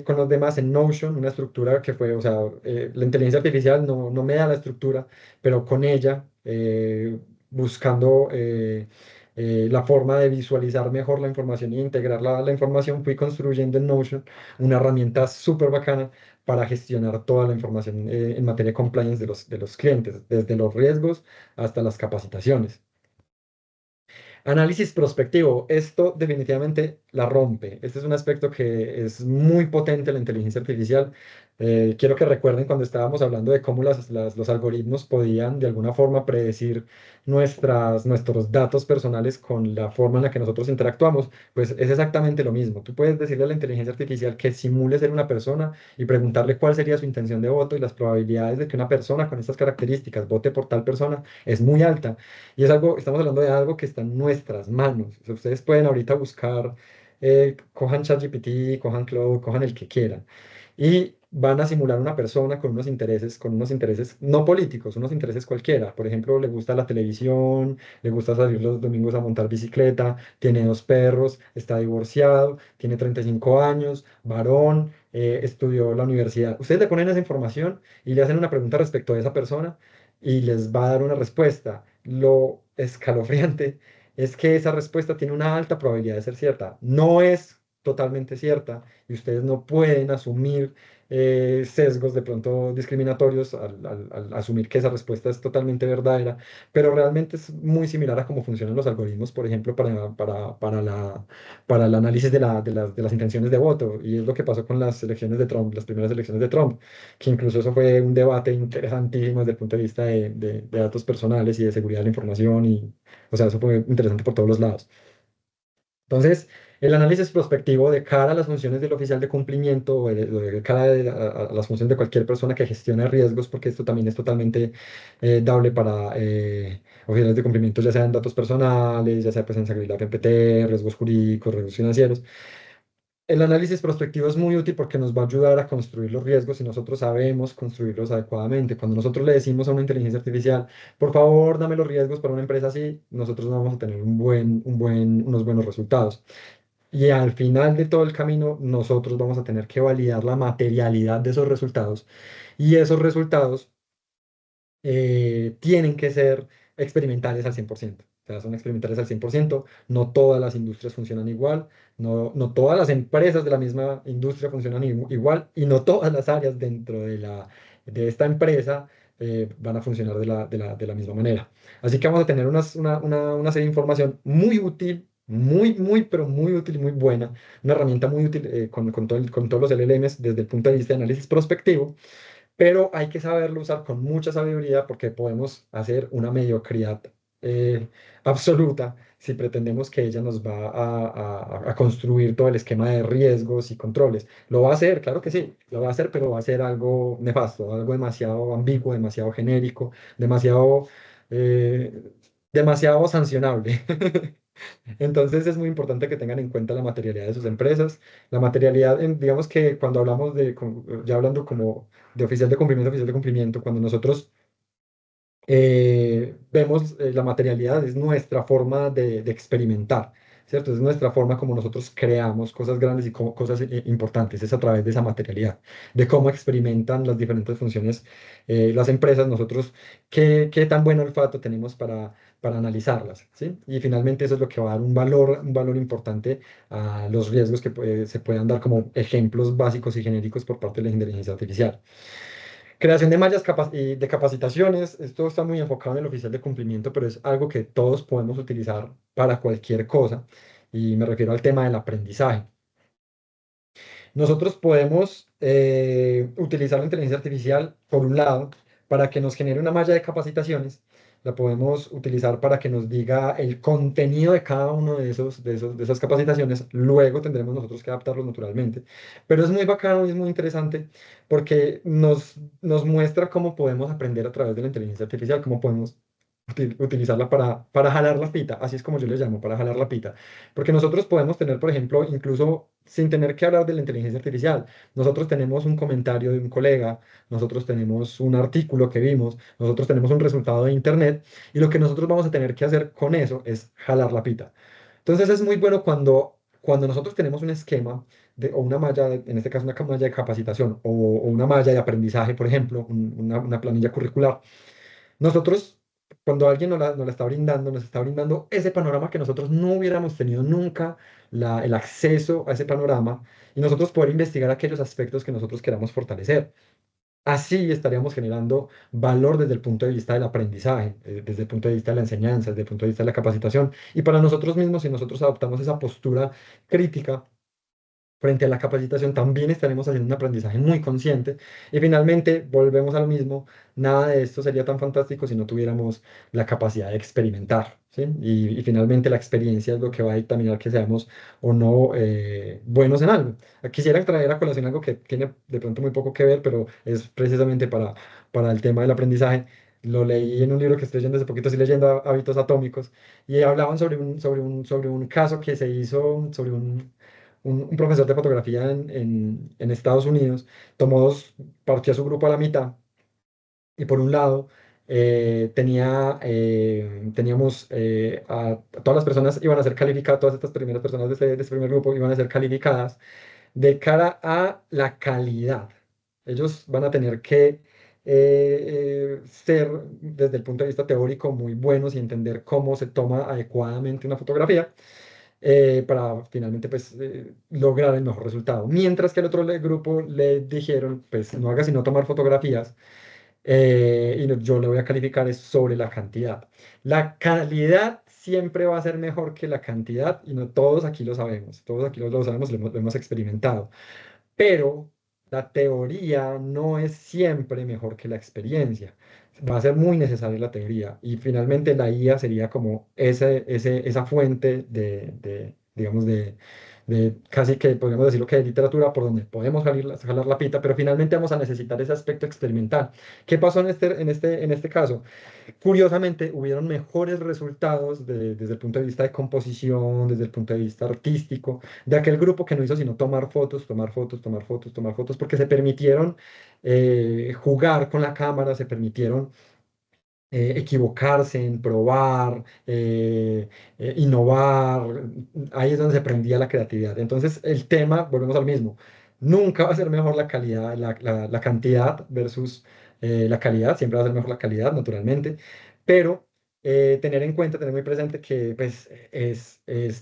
C: con los demás en Notion, una estructura que fue, o sea, la inteligencia artificial no me da la estructura, pero con ella, buscando la forma de visualizar mejor la información y integrar la información, fui construyendo en Notion una herramienta súper bacana para gestionar toda la información en materia de compliance de los clientes, desde los riesgos hasta las capacitaciones. Análisis prospectivo, esto definitivamente la rompe. Este es un aspecto que es muy potente en la inteligencia artificial. Quiero que recuerden cuando estábamos hablando de cómo los algoritmos podían de alguna forma predecir nuestros datos personales con la forma en la que nosotros interactuamos, pues es exactamente lo mismo. Tú puedes decirle a la inteligencia artificial que simule ser una persona y preguntarle cuál sería su intención de voto y las probabilidades de que una persona con estas características vote por tal persona es muy alta. Y es algo, estamos hablando de algo que está en nuestras manos. O sea, ustedes pueden ahorita buscar, cojan ChatGPT, cojan Claude, cojan el que quieran. Y van a simular una persona con unos intereses no políticos, unos intereses cualquiera. Por ejemplo, le gusta la televisión, le gusta salir los domingos a montar bicicleta, tiene 2 perros, está divorciado, tiene 35 años, varón, estudió la universidad. Ustedes le ponen esa información y le hacen una pregunta respecto a esa persona y les va a dar una respuesta. Lo escalofriante es que esa respuesta tiene una alta probabilidad de ser cierta. No es totalmente cierta y ustedes no pueden asumir sesgos de pronto discriminatorios al asumir que esa respuesta es totalmente verdadera, pero realmente es muy similar a cómo funcionan los algoritmos, por ejemplo, para el análisis de las intenciones de voto. Y es lo que pasó con las elecciones de Trump, las primeras elecciones de Trump, que incluso eso fue un debate interesantísimo desde el punto de vista de datos personales y de seguridad de la información. Y, o sea, eso fue interesante por todos los lados. Entonces, el análisis prospectivo de cara a las funciones del oficial de cumplimiento o de cara a las funciones de cualquier persona que gestione riesgos, porque esto también es totalmente dable para oficiales de cumplimiento, ya sean datos personales, ya sea presencia de la PPT, riesgos jurídicos, riesgos financieros. El análisis prospectivo es muy útil porque nos va a ayudar a construir los riesgos y nosotros sabemos construirlos adecuadamente. Cuando nosotros le decimos a una inteligencia artificial, por favor, dame los riesgos para una empresa así, nosotros no vamos a tener unos buenos resultados. Y al final de todo el camino, nosotros vamos a tener que validar la materialidad de esos resultados. Y esos resultados tienen que ser experimentales al 100%. O sea, son experimentales al 100%. No todas las industrias funcionan igual, no todas las empresas de la misma industria funcionan igual y no todas las áreas dentro de esta empresa van a funcionar de la misma manera. Así que vamos a tener una serie de información muy útil. Pero muy útil y muy buena, una herramienta muy útil con todos los LLMs desde el punto de vista de análisis prospectivo, pero hay que saberlo usar con mucha sabiduría porque podemos hacer una mediocridad eh, absoluta si pretendemos que ella nos va a construir todo el esquema de riesgos y controles. Lo va a hacer, claro que sí, lo va a hacer, pero va a ser algo nefasto, algo demasiado ambiguo, demasiado genérico, eh, demasiado sancionable. Entonces es muy importante que tengan en cuenta la materialidad de sus empresas. La materialidad, digamos que cuando hablamos ya hablando como de oficial de cumplimiento, cuando nosotros vemos la materialidad, es nuestra forma de experimentar, ¿cierto? Es nuestra forma como nosotros creamos cosas grandes y cosas importantes, es a través de esa materialidad, de cómo experimentan las diferentes funciones las empresas, nosotros, qué tan buen olfato tenemos para analizarlas, ¿sí? Y finalmente eso es lo que va a dar un valor importante a los riesgos que se puedan dar como ejemplos básicos y genéricos por parte de la inteligencia artificial. Creación de mallas y de capacitaciones. Esto está muy enfocado en el oficial de cumplimiento, pero es algo que todos podemos utilizar para cualquier cosa. Y me refiero al tema del aprendizaje. Nosotros podemos utilizar la inteligencia artificial, por un lado, para que nos genere una malla de capacitaciones. La podemos utilizar para que nos diga el contenido de cada uno de esas capacitaciones. Luego tendremos nosotros que adaptarlo naturalmente. Pero es muy bacano y es muy interesante porque nos muestra cómo podemos aprender a través de la inteligencia artificial, cómo podemos utilizarla para jalar la pita, así es como yo le llamo, para jalar la pita. Porque nosotros podemos tener, por ejemplo, incluso sin tener que hablar de la inteligencia artificial, nosotros tenemos un comentario de un colega, nosotros tenemos un artículo que vimos, nosotros tenemos un resultado de internet, y lo que nosotros vamos a tener que hacer con eso es jalar la pita. Entonces es muy bueno cuando nosotros tenemos un esquema o una malla, en este caso una malla de capacitación o una malla de aprendizaje, por ejemplo, una planilla curricular. Nosotros, cuando alguien nos la está brindando, nos está brindando ese panorama que nosotros no hubiéramos tenido nunca el acceso a ese panorama, y nosotros poder investigar aquellos aspectos que nosotros queramos fortalecer. Así estaríamos generando valor desde el punto de vista del aprendizaje, desde el punto de vista de la enseñanza, desde el punto de vista de la capacitación. Y para nosotros mismos, si nosotros adoptamos esa postura crítica frente a la capacitación, también estaremos haciendo un aprendizaje muy consciente. Y finalmente, volvemos a lo mismo, nada de esto sería tan fantástico si no tuviéramos la capacidad de experimentar, ¿sí? Y finalmente la experiencia es lo que va a dictaminar que seamos o no buenos en algo. Quisiera traer a colación algo que tiene de pronto muy poco que ver, pero es precisamente para el tema del aprendizaje. Lo leí en un libro que estoy leyendo hace poquito, estoy leyendo Hábitos Atómicos, y hablaban sobre un caso que se hizo sobre un profesor de fotografía en Estados Unidos. Partió a su grupo a la mitad, y por un lado teníamos a todas las personas iban a ser calificadas, todas estas primeras personas de ese primer grupo iban a ser calificadas de cara a la calidad. Ellos van a tener que ser, desde el punto de vista teórico, muy buenos y entender cómo se toma adecuadamente una fotografía, para finalmente pues lograr el mejor resultado. Mientras que al otro grupo le dijeron, pues no haga sino tomar fotografías, yo le voy a calificar es sobre la cantidad. La calidad siempre va a ser mejor que la cantidad, y no todos aquí lo sabemos, todos aquí lo sabemos, lo hemos experimentado, pero la teoría no es siempre mejor que la experiencia. Va a ser muy necesaria la teoría, y finalmente la IA sería como esa fuente digamos, de casi que podríamos decirlo que de literatura por donde podemos jalar la pita, pero finalmente vamos a necesitar ese aspecto experimental. ¿Qué pasó en este caso? Curiosamente, hubieron mejores resultados desde el punto de vista de composición, desde el punto de vista artístico, de aquel grupo que no hizo sino tomar fotos, tomar fotos, tomar fotos, tomar fotos, porque se permitieron jugar con la cámara, se permitieron equivocarse, en probar, innovar. Ahí es donde se prendía la creatividad. Entonces, el tema, volvemos al mismo, nunca va a ser mejor la calidad, la cantidad versus la calidad, siempre va a ser mejor la calidad, naturalmente, pero tener en cuenta, tener muy presente que pues,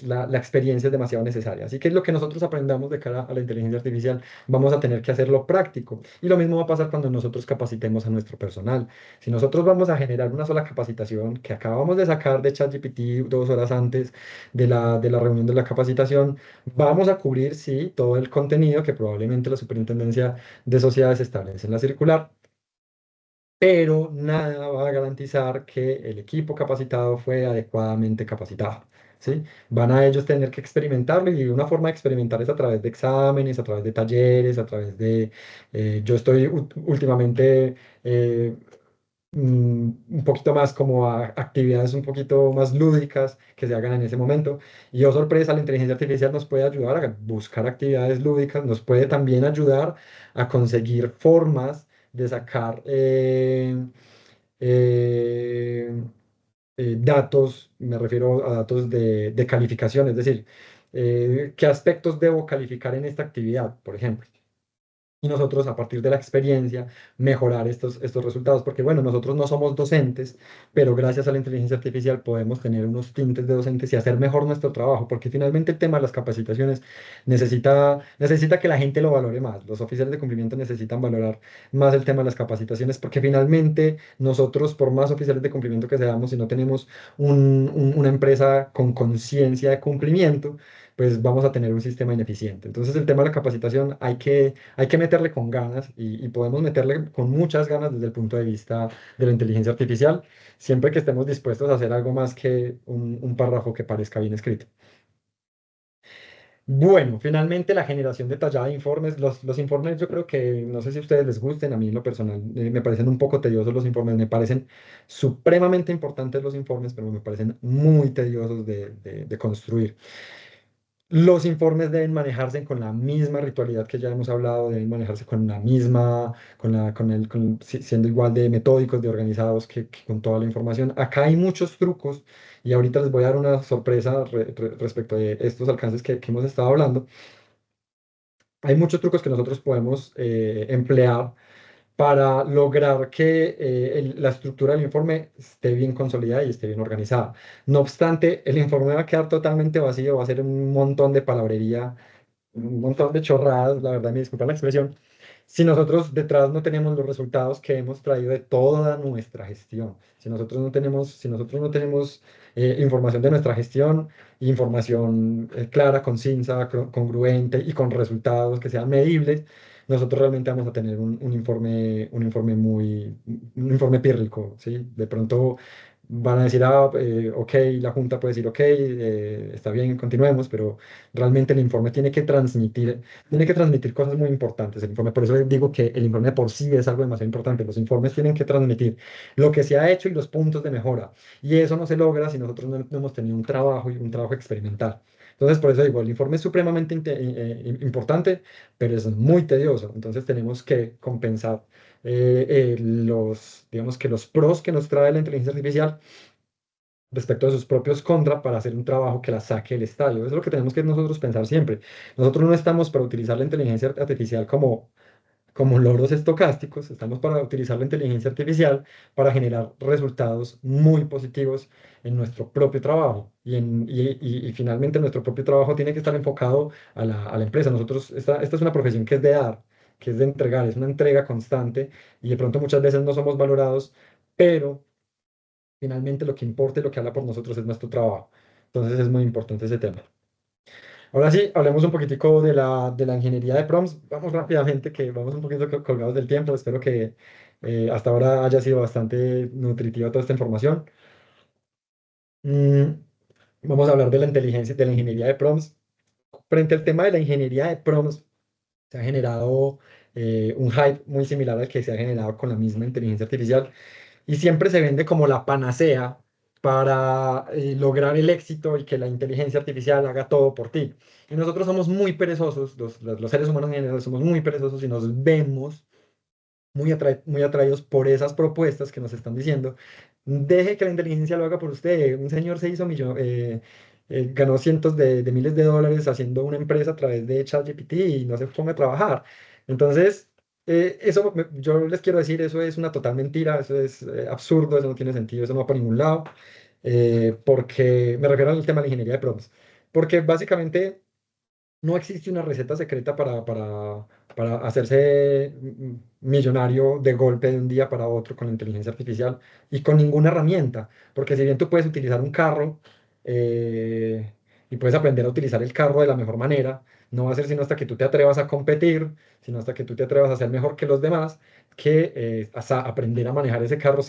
C: la experiencia es demasiado necesaria. Así que lo que nosotros aprendamos de cara a la inteligencia artificial, vamos a tener que hacerlo práctico. Y lo mismo va a pasar cuando nosotros capacitemos a nuestro personal. Si nosotros vamos a generar una sola capacitación que acabamos de sacar de ChatGPT 2 horas antes de la reunión de la capacitación, vamos a cubrir, sí, todo el contenido que probablemente la Superintendencia de Sociedades establece en la circular, pero nada va a garantizar que el equipo capacitado fue adecuadamente capacitado, ¿sí? Van a ellos tener que experimentarlo, y una forma de experimentar es a través de exámenes, a través de talleres, a través de... yo estoy últimamente un poquito más como a actividades un poquito más lúdicas que se hagan en ese momento. Y oh sorpresa, la inteligencia artificial nos puede ayudar a buscar actividades lúdicas, nos puede también ayudar a conseguir formas de sacar eh, datos, me refiero a datos de calificación, es decir, qué aspectos debo calificar en esta actividad, por ejemplo. y nosotros a partir de la experiencia mejorar estos resultados. Porque bueno, nosotros no somos docentes, pero gracias a la inteligencia artificial podemos tener unos tintes de docentes y hacer mejor nuestro trabajo, porque finalmente el tema de las capacitaciones necesita que la gente lo valore más. Los oficiales de cumplimiento necesitan valorar más el tema de las capacitaciones, porque finalmente nosotros, por más oficiales de cumplimiento que seamos, si no tenemos una empresa con conciencia de cumplimiento, pues vamos a tener un sistema ineficiente. Entonces el tema de la capacitación hay que meterle con ganas y podemos meterle con muchas ganas desde el punto de vista de la inteligencia artificial, siempre que estemos dispuestos a hacer algo más que un párrafo que parezca bien escrito. Bueno, finalmente la generación detallada de informes. Los informes yo creo que, no sé si a ustedes les gusten, a mí en lo personal me parecen un poco tediosos los informes, me parecen supremamente importantes los informes, pero me parecen muy tediosos de construir. Los informes deben manejarse con la misma ritualidad que ya hemos hablado, deben manejarse con la misma, siendo igual de metódicos, de organizados que con toda la información. Acá hay muchos trucos y ahorita les voy a dar una sorpresa respecto de estos alcances que hemos estado hablando. Hay muchos trucos que nosotros podemos emplear para lograr que la estructura del informe esté bien consolidada y esté bien organizada. No obstante, el informe va a quedar totalmente vacío, va a ser un montón de palabrería, un montón de chorradas, la verdad, me disculpan la expresión, si nosotros detrás no tenemos los resultados que hemos traído de toda nuestra gestión, si nosotros no tenemos información de nuestra gestión, información clara, concisa, congruente y con resultados que sean medibles, nosotros realmente vamos a tener un informe pírrico, ¿sí? De pronto van a decir, ok, la Junta puede decir, ok, está bien, continuemos, pero realmente el informe tiene que transmitir cosas muy importantes. El informe, por eso les digo que el informe por sí es algo demasiado importante. Los informes tienen que transmitir lo que se ha hecho y los puntos de mejora. Y eso no se logra si nosotros no hemos tenido un trabajo experimental. Entonces, por eso digo, el informe es supremamente importante, pero es muy tedioso. Entonces, tenemos que compensar digamos que los pros que nos trae la inteligencia artificial respecto a sus propios contras para hacer un trabajo que la saque del estadio. Eso es lo que tenemos que nosotros pensar siempre. Nosotros no estamos para utilizar la inteligencia artificial como loros estocásticos, estamos para utilizar la inteligencia artificial para generar resultados muy positivos en nuestro propio trabajo. Y finalmente nuestro propio trabajo tiene que estar enfocado a la empresa. Esta es una profesión que es de dar, que es de entregar, es una entrega constante y de pronto muchas veces no somos valorados, pero finalmente lo que importa y lo que habla por nosotros es nuestro trabajo. Entonces es muy importante ese tema. Ahora sí, hablemos un poquitico de la ingeniería de prompts. Vamos rápidamente, que vamos un poquito colgados del tiempo. Espero que hasta ahora haya sido bastante nutritiva toda esta información. Mm, Vamos a hablar de la inteligencia, de la ingeniería de prompts. Frente al tema de la ingeniería de prompts, se ha generado un hype muy similar al que se ha generado con la misma inteligencia artificial y siempre se vende como la panacea para lograr el éxito y que la inteligencia artificial haga todo por ti. Y nosotros somos muy perezosos, los seres humanos en general somos muy perezosos y nos vemos muy atraídos por esas propuestas que nos están diciendo. Deje que la inteligencia lo haga por usted. Un señor se hizo ganó cientos de miles de dólares haciendo una empresa a través de ChatGPT y no se ponga a trabajar. Entonces, yo les quiero decir, eso es una total mentira, eso es absurdo, eso no tiene sentido, eso no va por ningún lado, porque me refiero al tema de la ingeniería de prompts, porque básicamente no existe una receta secreta para hacerse millonario de golpe de un día para otro con la inteligencia artificial y con ninguna herramienta, porque si bien tú puedes utilizar un carro eh, y puedes aprender a utilizar el carro de la mejor manera, no va a ser sino hasta que tú te atrevas a competir, sino hasta que tú te atrevas a ser mejor que los demás, que hasta aprender a manejar ese carro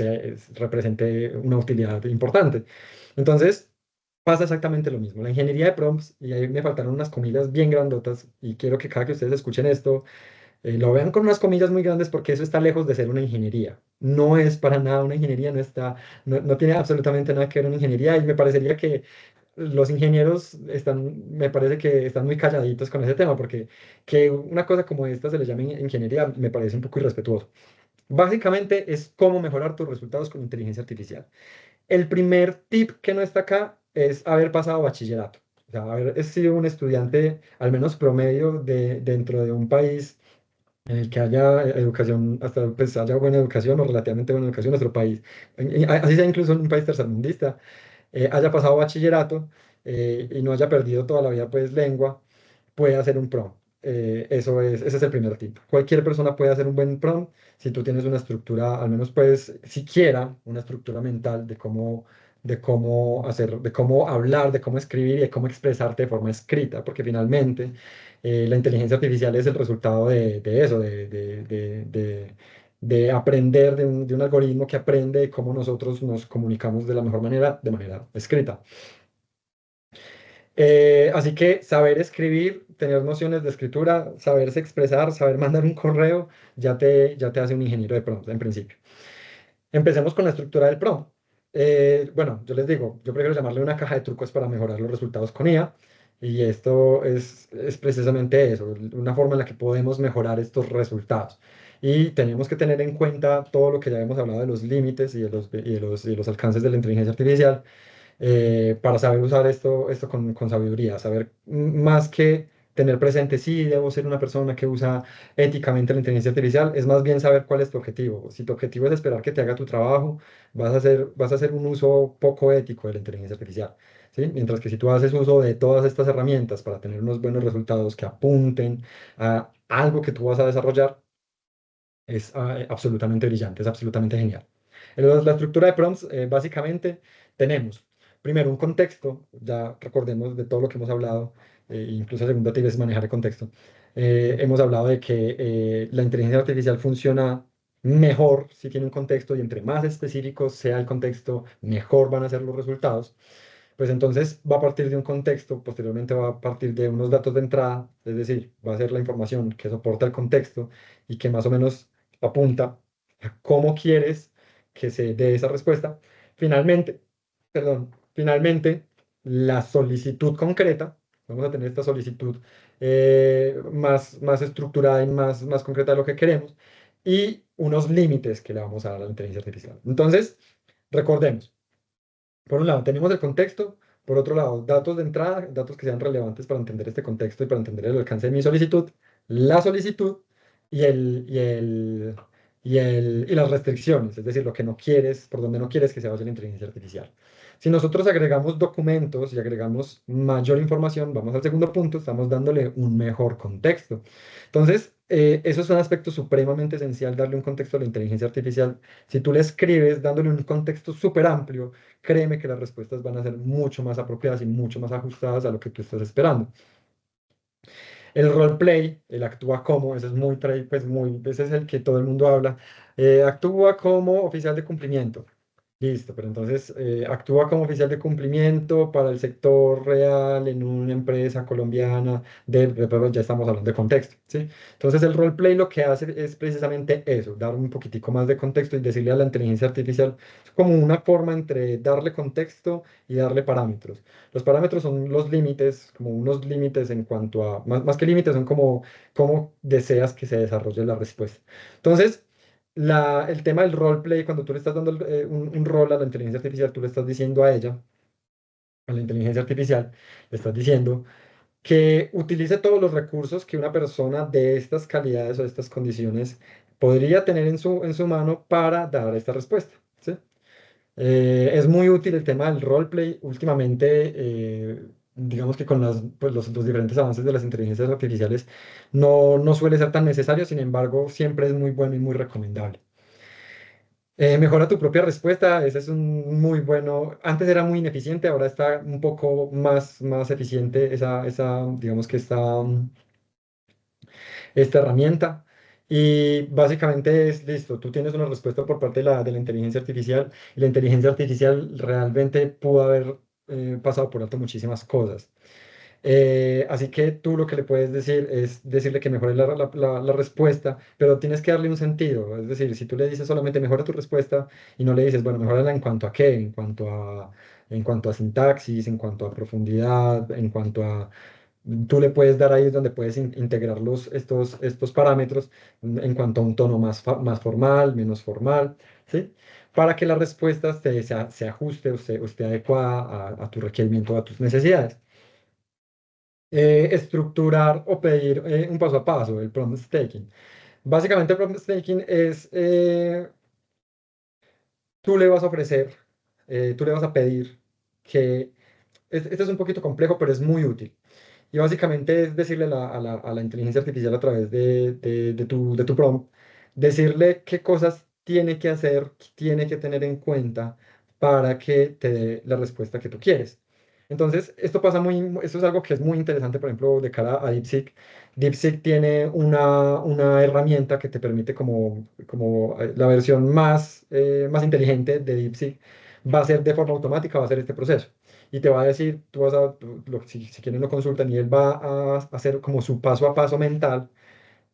C: represente una utilidad importante. Entonces, pasa exactamente lo mismo. La ingeniería de prompts, y ahí me faltaron unas comillas bien grandotas, y quiero que cada que ustedes escuchen esto, lo vean con unas comillas muy grandes porque eso está lejos de ser una ingeniería. No es para nada una ingeniería, no tiene absolutamente nada que ver una ingeniería, y me parecería que los ingenieros me parece que están muy calladitos con ese tema, porque que una cosa como esta se le llame ingeniería me parece un poco irrespetuoso. Básicamente es cómo mejorar tus resultados con inteligencia artificial. El primer tip que no está acá es haber pasado bachillerato. O sea, haber sido un estudiante, al menos promedio, dentro de un país en el que haya educación, hasta pues haya buena educación o relativamente buena educación en nuestro país, así sea incluso en un país tercermundista, haya pasado bachillerato y no haya perdido toda la vida pues lengua, puede hacer un prom. Ese es el primer tip. Cualquier persona puede hacer un buen prom si tú tienes una estructura, al menos pues siquiera una estructura mental de cómo hacer, de cómo hablar, de cómo escribir y de cómo expresarte de forma escrita, porque finalmente la inteligencia artificial es el resultado de eso, de aprender de un algoritmo que aprende de cómo nosotros nos comunicamos de la mejor manera, de manera escrita. Así que saber escribir, tener nociones de escritura, saberse expresar, saber mandar un correo, ya te hace un ingeniero de prompt en principio. Empecemos con la estructura del prompt. Bueno, yo les digo, yo prefiero llamarle una caja de trucos para mejorar los resultados con IA. Y esto es precisamente eso, una forma en la que podemos mejorar estos resultados. Y tenemos que tener en cuenta todo lo que ya hemos hablado de los límites y de los alcances de la inteligencia artificial para saber usar esto con sabiduría, saber más que tener presente, sí, debo ser una persona que usa éticamente la inteligencia artificial, es más bien saber cuál es tu objetivo. Si tu objetivo es esperar que te haga tu trabajo, vas a hacer un uso poco ético de la inteligencia artificial, ¿sí? Mientras que si tú haces uso de todas estas herramientas para tener unos buenos resultados que apunten a algo que tú vas a desarrollar, es absolutamente brillante, es absolutamente genial. La estructura de prompts, básicamente, tenemos primero un contexto, ya recordemos de todo lo que hemos hablado, incluso el segundo tip es manejar el contexto. Hemos hablado de que la inteligencia artificial funciona mejor si tiene un contexto y entre más específico sea el contexto, mejor van a ser los resultados. Pues entonces va a partir de un contexto, posteriormente va a partir de unos datos de entrada, es decir, va a ser la información que soporta el contexto y que más o menos apunta a cómo quieres que se dé esa respuesta. Finalmente, finalmente, la solicitud concreta, vamos a tener esta solicitud más estructurada y más concreta de lo que queremos, y unos límites que le vamos a dar a la inteligencia artificial. Entonces, recordemos. Por un lado, tenemos el contexto, por otro lado, datos de entrada, datos que sean relevantes para entender este contexto y para entender el alcance de mi solicitud, la solicitud y, y las restricciones, es decir, lo que no quieres, por donde no quieres que se vaya la inteligencia artificial. Si nosotros agregamos documentos y agregamos mayor información, vamos al segundo punto, estamos dándole un mejor contexto. Entonces, eso es un aspecto supremamente esencial, darle un contexto a la inteligencia artificial. Si tú le escribes dándole un contexto súper amplio, créeme que las respuestas van a ser mucho más apropiadas y mucho más ajustadas a lo que tú estás esperando. El roleplay, el actúa como, ese es ese es el que todo el mundo habla. Actúa como oficial de cumplimiento. Listo, pero entonces actúa como oficial de cumplimiento para el sector real en una empresa colombiana, pero ya estamos hablando de contexto, ¿sí? Entonces el roleplay lo que hace es precisamente eso, dar un poquitico más de contexto y decirle a la inteligencia artificial como una forma entre darle contexto y darle parámetros. Los parámetros son los límites, como unos límites en cuanto a, más que límites, son como cómo deseas que se desarrolle la respuesta. Entonces, el tema del roleplay, cuando tú le estás dando un rol a la inteligencia artificial, tú le estás diciendo a ella, a la inteligencia artificial, le estás diciendo que utilice todos los recursos que una persona de estas calidades o de estas condiciones podría tener en su mano para dar esta respuesta, ¿sí? Es muy útil el tema del roleplay. Últimamente, digamos que con los diferentes avances de las inteligencias artificiales no suele ser tan necesario, sin embargo, siempre es muy bueno y muy recomendable. Mejora tu propia respuesta, ese es un muy bueno. Antes era muy ineficiente, ahora está un poco más eficiente digamos que esta herramienta. Y básicamente es listo, tú tienes una respuesta por parte de la inteligencia artificial y la inteligencia artificial realmente pudo haber pasado por alto muchísimas cosas. Así que tú lo que le puedes decir es decirle que mejore la respuesta, pero tienes que darle un sentido. Es decir, si tú le dices solamente mejora tu respuesta y no le dices, bueno, mejorala en cuanto a qué, en cuanto a sintaxis, en cuanto a profundidad, en cuanto a... Tú le puedes dar ahí es donde puedes integrar estos parámetros en cuanto a un tono más formal, menos formal, ¿sí? Para que la respuesta se ajuste o esté adecuada a tu requerimiento, a tus necesidades. Estructurar o pedir un paso a paso, el prompt staking. Básicamente, el prompt staking es, tú le vas a ofrecer, tú le vas a pedir que, este es un poquito complejo, pero es muy útil. Y básicamente es decirle a la inteligencia artificial a través de tu prompt, decirle qué cosas tiene que hacer, qué tiene que tener en cuenta para que te dé la respuesta que tú quieres. Entonces, esto es algo que es muy interesante, por ejemplo, de cara a DeepSeek. DeepSeek tiene una herramienta que te permite como la versión más inteligente de DeepSeek va a ser de forma automática, va a hacer este proceso y te va a decir, si quieren lo consultan, y él va a hacer como su paso a paso mental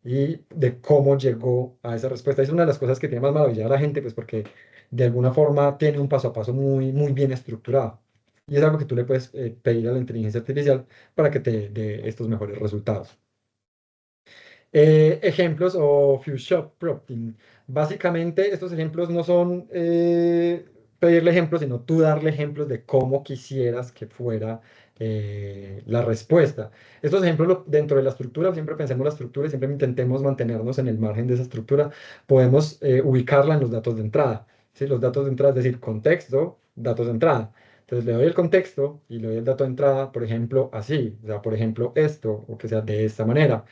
C: y de cómo llegó a esa respuesta. Es una de las cosas que tiene más maravillada a la gente, pues porque de alguna forma tiene un paso a paso muy bien estructurado. Y es algo que tú le puedes pedir a la inteligencia artificial para que te dé estos mejores resultados. Ejemplos o few shot prompting. Básicamente, estos ejemplos no son pedirle ejemplos, sino tú darle ejemplos de cómo quisieras que fuera la respuesta. Estos ejemplos dentro de la estructura, siempre pensemos la estructura y siempre intentemos mantenernos en el margen de esa estructura. Podemos ubicarla en los datos de entrada. ¿Sí? Los datos de entrada, es decir, contexto, datos de entrada. Entonces le doy el contexto y le doy el dato de entrada, por ejemplo, así, o sea, por ejemplo, esto, o que sea de esta manera.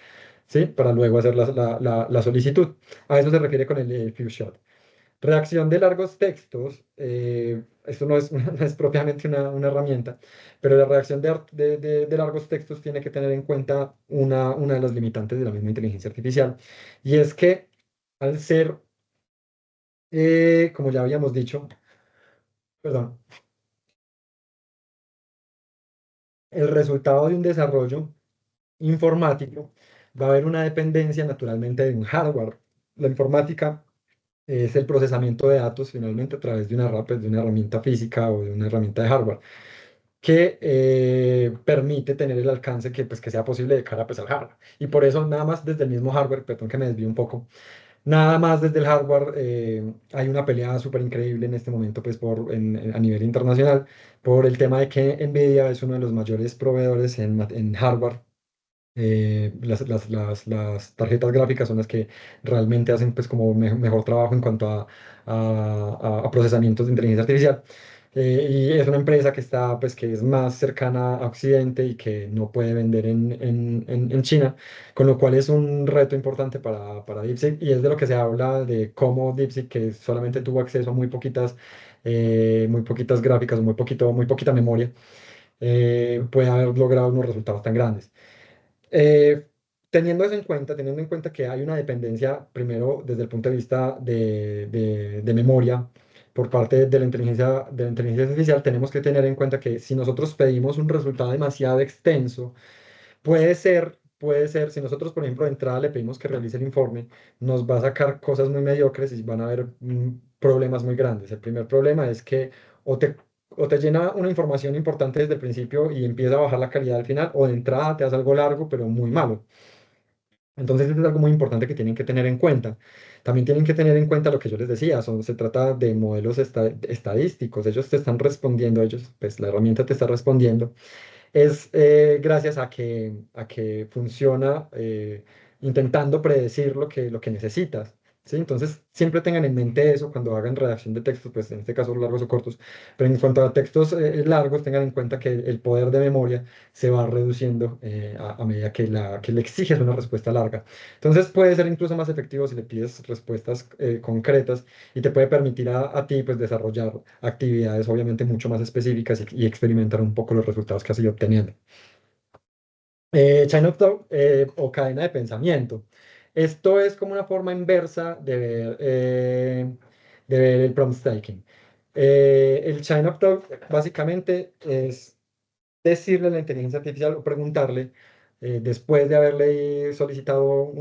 C: ¿Sí? Para luego hacer la solicitud. A eso se refiere con el few shot. Reacción de largos textos, esto no es, no es propiamente una herramienta, pero la reacción de largos textos tiene que tener en cuenta una de las limitantes de la misma inteligencia artificial, y es que al ser, como ya habíamos dicho, perdón, el resultado de un desarrollo informático, va a haber una dependencia naturalmente de un hardware. La informática es el procesamiento de datos finalmente a través de pues, de una herramienta física o de una herramienta de hardware que permite tener el alcance pues, que sea posible de cara pues, al hardware. Y por eso nada más desde el mismo hardware, perdón que me desvío un poco, nada más desde el hardware hay una pelea súper increíble en este momento pues, a nivel internacional por el tema de que Nvidia es uno de los mayores proveedores en hardware. Las tarjetas gráficas son las que realmente hacen pues como mejor trabajo en cuanto a procesamientos de inteligencia artificial. Y es una empresa que está pues que es más cercana a Occidente y que no puede vender en China, con lo cual es un reto importante para DeepSeek y es de lo que se habla de cómo DeepSeek, que solamente tuvo acceso a muy poquitas gráficas, muy poquita memoria, puede haber logrado unos resultados tan grandes. Eh, teniendo en cuenta que hay una dependencia, primero desde el punto de vista de memoria por parte de la inteligencia artificial, tenemos que tener en cuenta que si nosotros pedimos un resultado demasiado extenso, puede ser, si nosotros, por ejemplo, de entrada le pedimos que realice el informe, nos va a sacar cosas muy mediocres y van a haber problemas muy grandes. El primer problema es que o te, o te llena una información importante desde el principio y empieza a bajar la calidad al final, o de entrada te hace algo largo, pero muy malo. Entonces, eso es algo muy importante que tienen que tener en cuenta. También tienen que tener en cuenta lo que yo les decía, se trata de modelos estadísticos. Ellos te están respondiendo, pues la herramienta te está respondiendo es gracias a que funciona intentando predecir lo que necesitas. ¿Sí? Entonces, siempre tengan en mente eso cuando hagan redacción de textos, pues en este caso largos o cortos, pero en cuanto a textos largos, tengan en cuenta que el poder de memoria se va reduciendo a medida que le exiges una respuesta larga. Entonces, puede ser incluso más efectivo si le pides respuestas concretas y te puede permitir a ti pues, desarrollar actividades obviamente mucho más específicas y experimentar un poco los resultados que has ido obteniendo. Chain of thought o cadena de pensamiento. Esto es como una forma inversa de ver el prompt staking. El chain of thought básicamente es decirle a la inteligencia artificial o preguntarle, después de haberle solicitado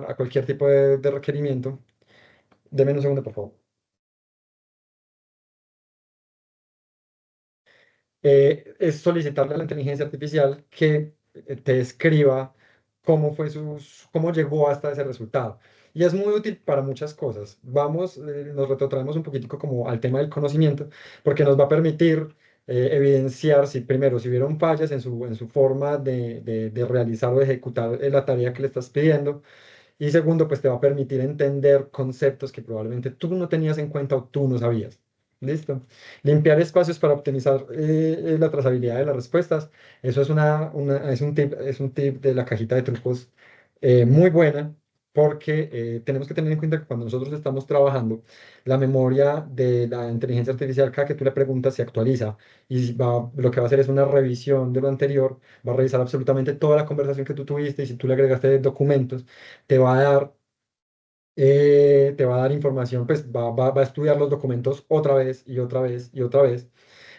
C: a cualquier tipo de requerimiento, deme un segundo, por favor. Es solicitarle a la inteligencia artificial que te escriba cómo llegó hasta ese resultado. Y es muy útil para muchas cosas. Nos retrotraemos un poquitico como al tema del conocimiento, porque nos va a permitir evidenciar si hubieron fallas en su forma de realizar o de ejecutar la tarea que le estás pidiendo Y segundo, pues te va a permitir entender conceptos que probablemente tú no tenías en cuenta o tú no sabías. ¿Listo? Limpiar espacios para optimizar la trazabilidad de las respuestas. Eso es, es un tip de la cajita de trucos muy buena, porque tenemos que tener en cuenta que cuando nosotros estamos trabajando, la memoria de la inteligencia artificial, cada que tú le preguntas, se actualiza y lo que va a hacer es una revisión de lo anterior, va a revisar absolutamente toda la conversación que tú tuviste y si tú le agregaste documentos, te va a dar te va a dar información, pues va a estudiar los documentos otra vez y otra vez y otra vez.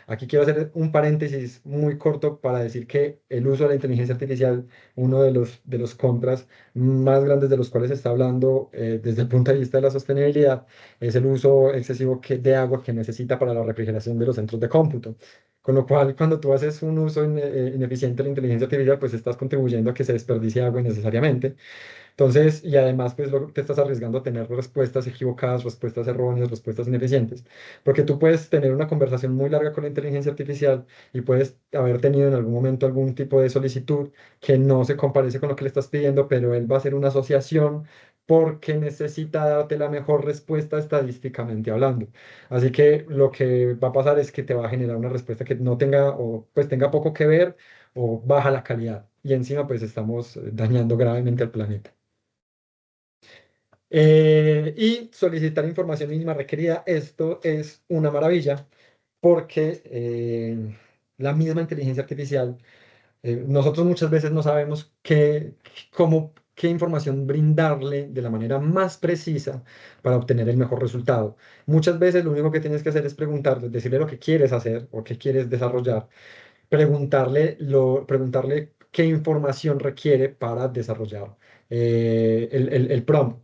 C: Aquí quiero hacer un paréntesis muy corto para decir que el uso de la inteligencia artificial, uno de los contras más grandes de los cuales se está hablando desde el punto de vista de la sostenibilidad, es el uso excesivo de agua que necesita para la refrigeración de los centros de cómputo. Con lo cual, cuando tú haces un uso ineficiente de la inteligencia artificial, pues estás contribuyendo a que se desperdicie agua innecesariamente. Entonces, y además, pues te estás arriesgando a tener respuestas equivocadas, respuestas erróneas, respuestas ineficientes, porque tú puedes tener una conversación muy larga con la inteligencia artificial y puedes haber tenido en algún momento algún tipo de solicitud que no se comparece con lo que le estás pidiendo, pero él va a hacer una asociación porque necesita darte la mejor respuesta estadísticamente hablando. Así que lo que va a pasar es que te va a generar una respuesta que no tenga o pues tenga poco que ver o baja la calidad. Y encima pues estamos dañando gravemente al planeta. Y solicitar información mínima requerida. Esto es una maravilla porque la misma inteligencia artificial, nosotros muchas veces no sabemos qué información brindarle de la manera más precisa para obtener el mejor resultado. Muchas veces lo único que tienes que hacer es preguntarle, decirle lo que quieres hacer o qué quieres desarrollar, preguntarle qué información requiere para desarrollar el prompt.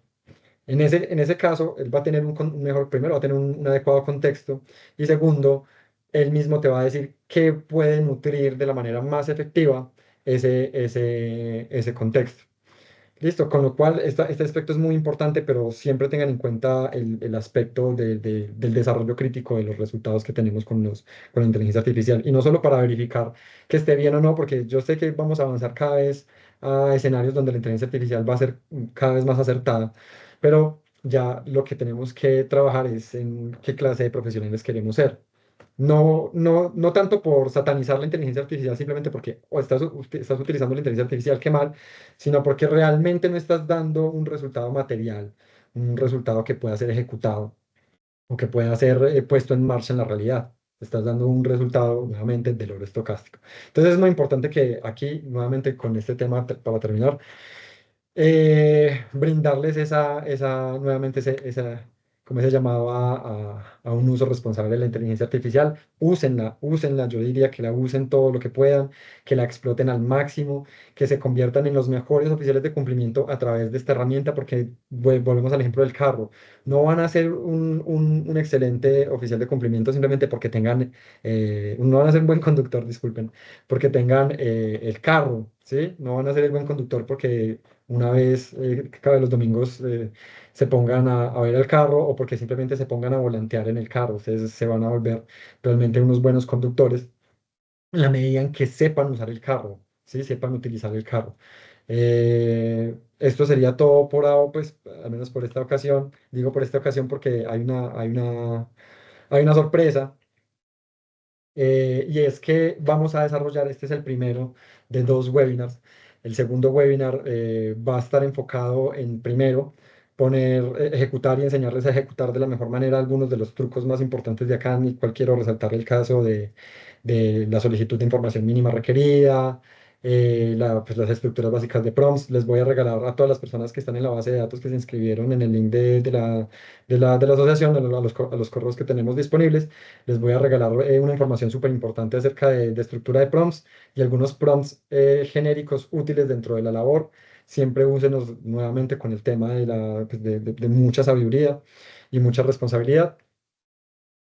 C: En ese caso, él va a tener un mejor, primero va a tener un adecuado contexto y segundo, él mismo te va a decir qué puede nutrir de la manera más efectiva ese contexto. Listo, con lo cual este aspecto es muy importante, pero siempre tengan en cuenta el aspecto del desarrollo crítico de los resultados que tenemos con la inteligencia artificial. Y no solo para verificar que esté bien o no, porque yo sé que vamos a avanzar cada vez a escenarios donde la inteligencia artificial va a ser cada vez más acertada, pero ya lo que tenemos que trabajar es en qué clase de profesionales queremos ser. No tanto por satanizar la inteligencia artificial simplemente porque estás utilizando la inteligencia artificial, qué mal, sino porque realmente no estás dando un resultado material, un resultado que pueda ser ejecutado o que pueda ser puesto en marcha en la realidad. Estás dando un resultado nuevamente del oro estocástico. Entonces es muy importante que aquí, nuevamente con este tema, para terminar, brindarles nuevamente como ese llamado a un uso responsable de la inteligencia artificial. Úsenla, yo diría que la usen todo lo que puedan, que la exploten al máximo, que se conviertan en los mejores oficiales de cumplimiento a través de esta herramienta, porque volvemos al ejemplo del carro. No van a ser un excelente oficial de cumplimiento simplemente porque tengan, no van a ser un buen conductor, disculpen, porque tengan el carro, ¿sí? No van a ser el buen conductor porque una vez cada vez los domingos se pongan a ver el carro o porque simplemente se pongan a volantear en el carro. Ustedes se van a volver realmente unos buenos conductores en la medida en que sepan usar el carro, ¿sí? Sepan utilizar el carro. Esto sería todo por ahora, pues, al menos por esta ocasión. Digo por esta ocasión porque hay una sorpresa y es que vamos a desarrollar, este es el primero de dos webinars. El segundo webinar va a estar enfocado en, primero, ejecutar y enseñarles a ejecutar de la mejor manera algunos de los trucos más importantes de acá, en el cual quiero resaltar el caso de la solicitud de información mínima requerida, pues las estructuras básicas de prompts. Les voy a regalar a todas las personas que están en la base de datos que se inscribieron en el link de la asociación, a los correos que tenemos disponibles. Les voy a regalar una información súper importante acerca de estructura de prompts y algunos prompts genéricos útiles dentro de la labor. Siempre úsenos nuevamente con el tema pues, de mucha sabiduría y mucha responsabilidad.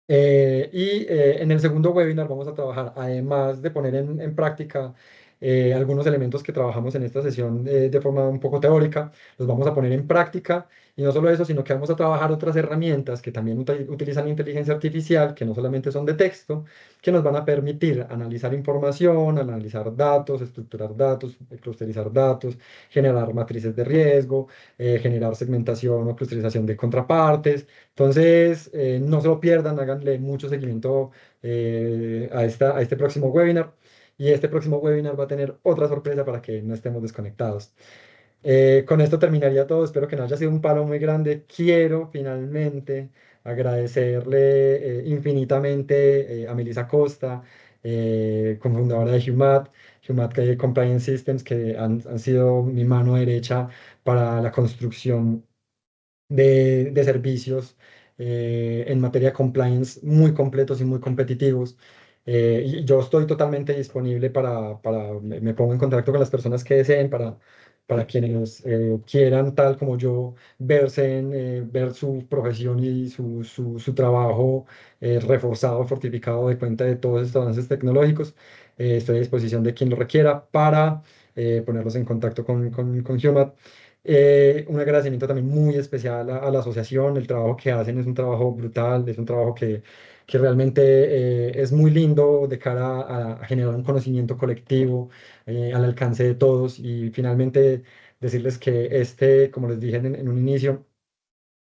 C: En el segundo webinar vamos a trabajar, además de poner en práctica algunos elementos que trabajamos en esta sesión de forma un poco teórica, los vamos a poner en práctica. Y no solo eso, sino que vamos a trabajar otras herramientas que también utilizan inteligencia artificial, que no solamente son de texto, que nos van a permitir analizar información, analizar datos, estructurar datos, clusterizar datos, generar matrices de riesgo, generar segmentación o clusterización de contrapartes. Entonces, no se lo pierdan, háganle mucho seguimiento a este próximo webinar. Y este próximo webinar va a tener otra sorpresa para que no estemos desconectados. Con esto terminaría todo. Espero que no haya sido un palo muy grande. Quiero finalmente agradecerle infinitamente a Melissa Costa, cofundadora de HUMAT, Compliance Systems, que han sido mi mano derecha para la construcción de servicios en materia de compliance muy completos y muy competitivos. Y yo estoy totalmente disponible me pongo en contacto con las personas que deseen para quienes quieran, tal como yo, ver su profesión y su trabajo reforzado, fortificado de cuenta de todos estos avances tecnológicos. Estoy a disposición de quien lo requiera para ponerlos en contacto con Humat. Un agradecimiento también muy especial a la asociación. El trabajo que hacen es un trabajo brutal, es un trabajo que realmente es muy lindo de cara a generar un conocimiento colectivo al alcance de todos. Y finalmente decirles que como les dije en un inicio,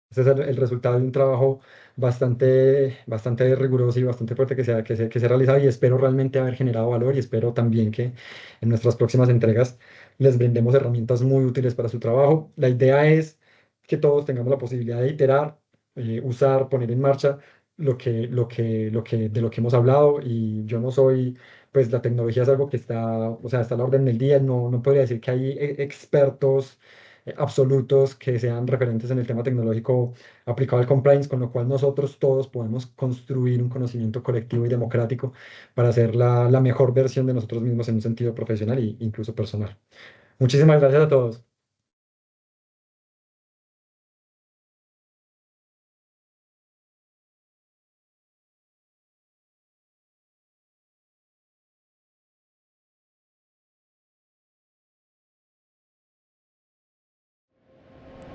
C: este es el resultado de un trabajo bastante riguroso y bastante fuerte que se ha realizado, y espero realmente haber generado valor, y espero también que en nuestras próximas entregas les brindemos herramientas muy útiles para su trabajo. La idea es que todos tengamos la posibilidad de iterar, usar, poner en marcha de lo que hemos hablado. Y yo no soy, pues la tecnología es algo que está, o sea, está a la orden del día. No podría decir que hay expertos absolutos que sean referentes en el tema tecnológico aplicado al compliance, con lo cual nosotros todos podemos construir un conocimiento colectivo y democrático para hacer la mejor versión de nosotros mismos en un sentido profesional e incluso personal. Muchísimas gracias a todos.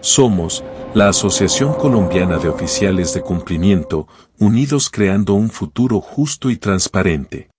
A: Somos la Asociación Colombiana de Oficiales de Cumplimiento, unidos creando un futuro justo y transparente.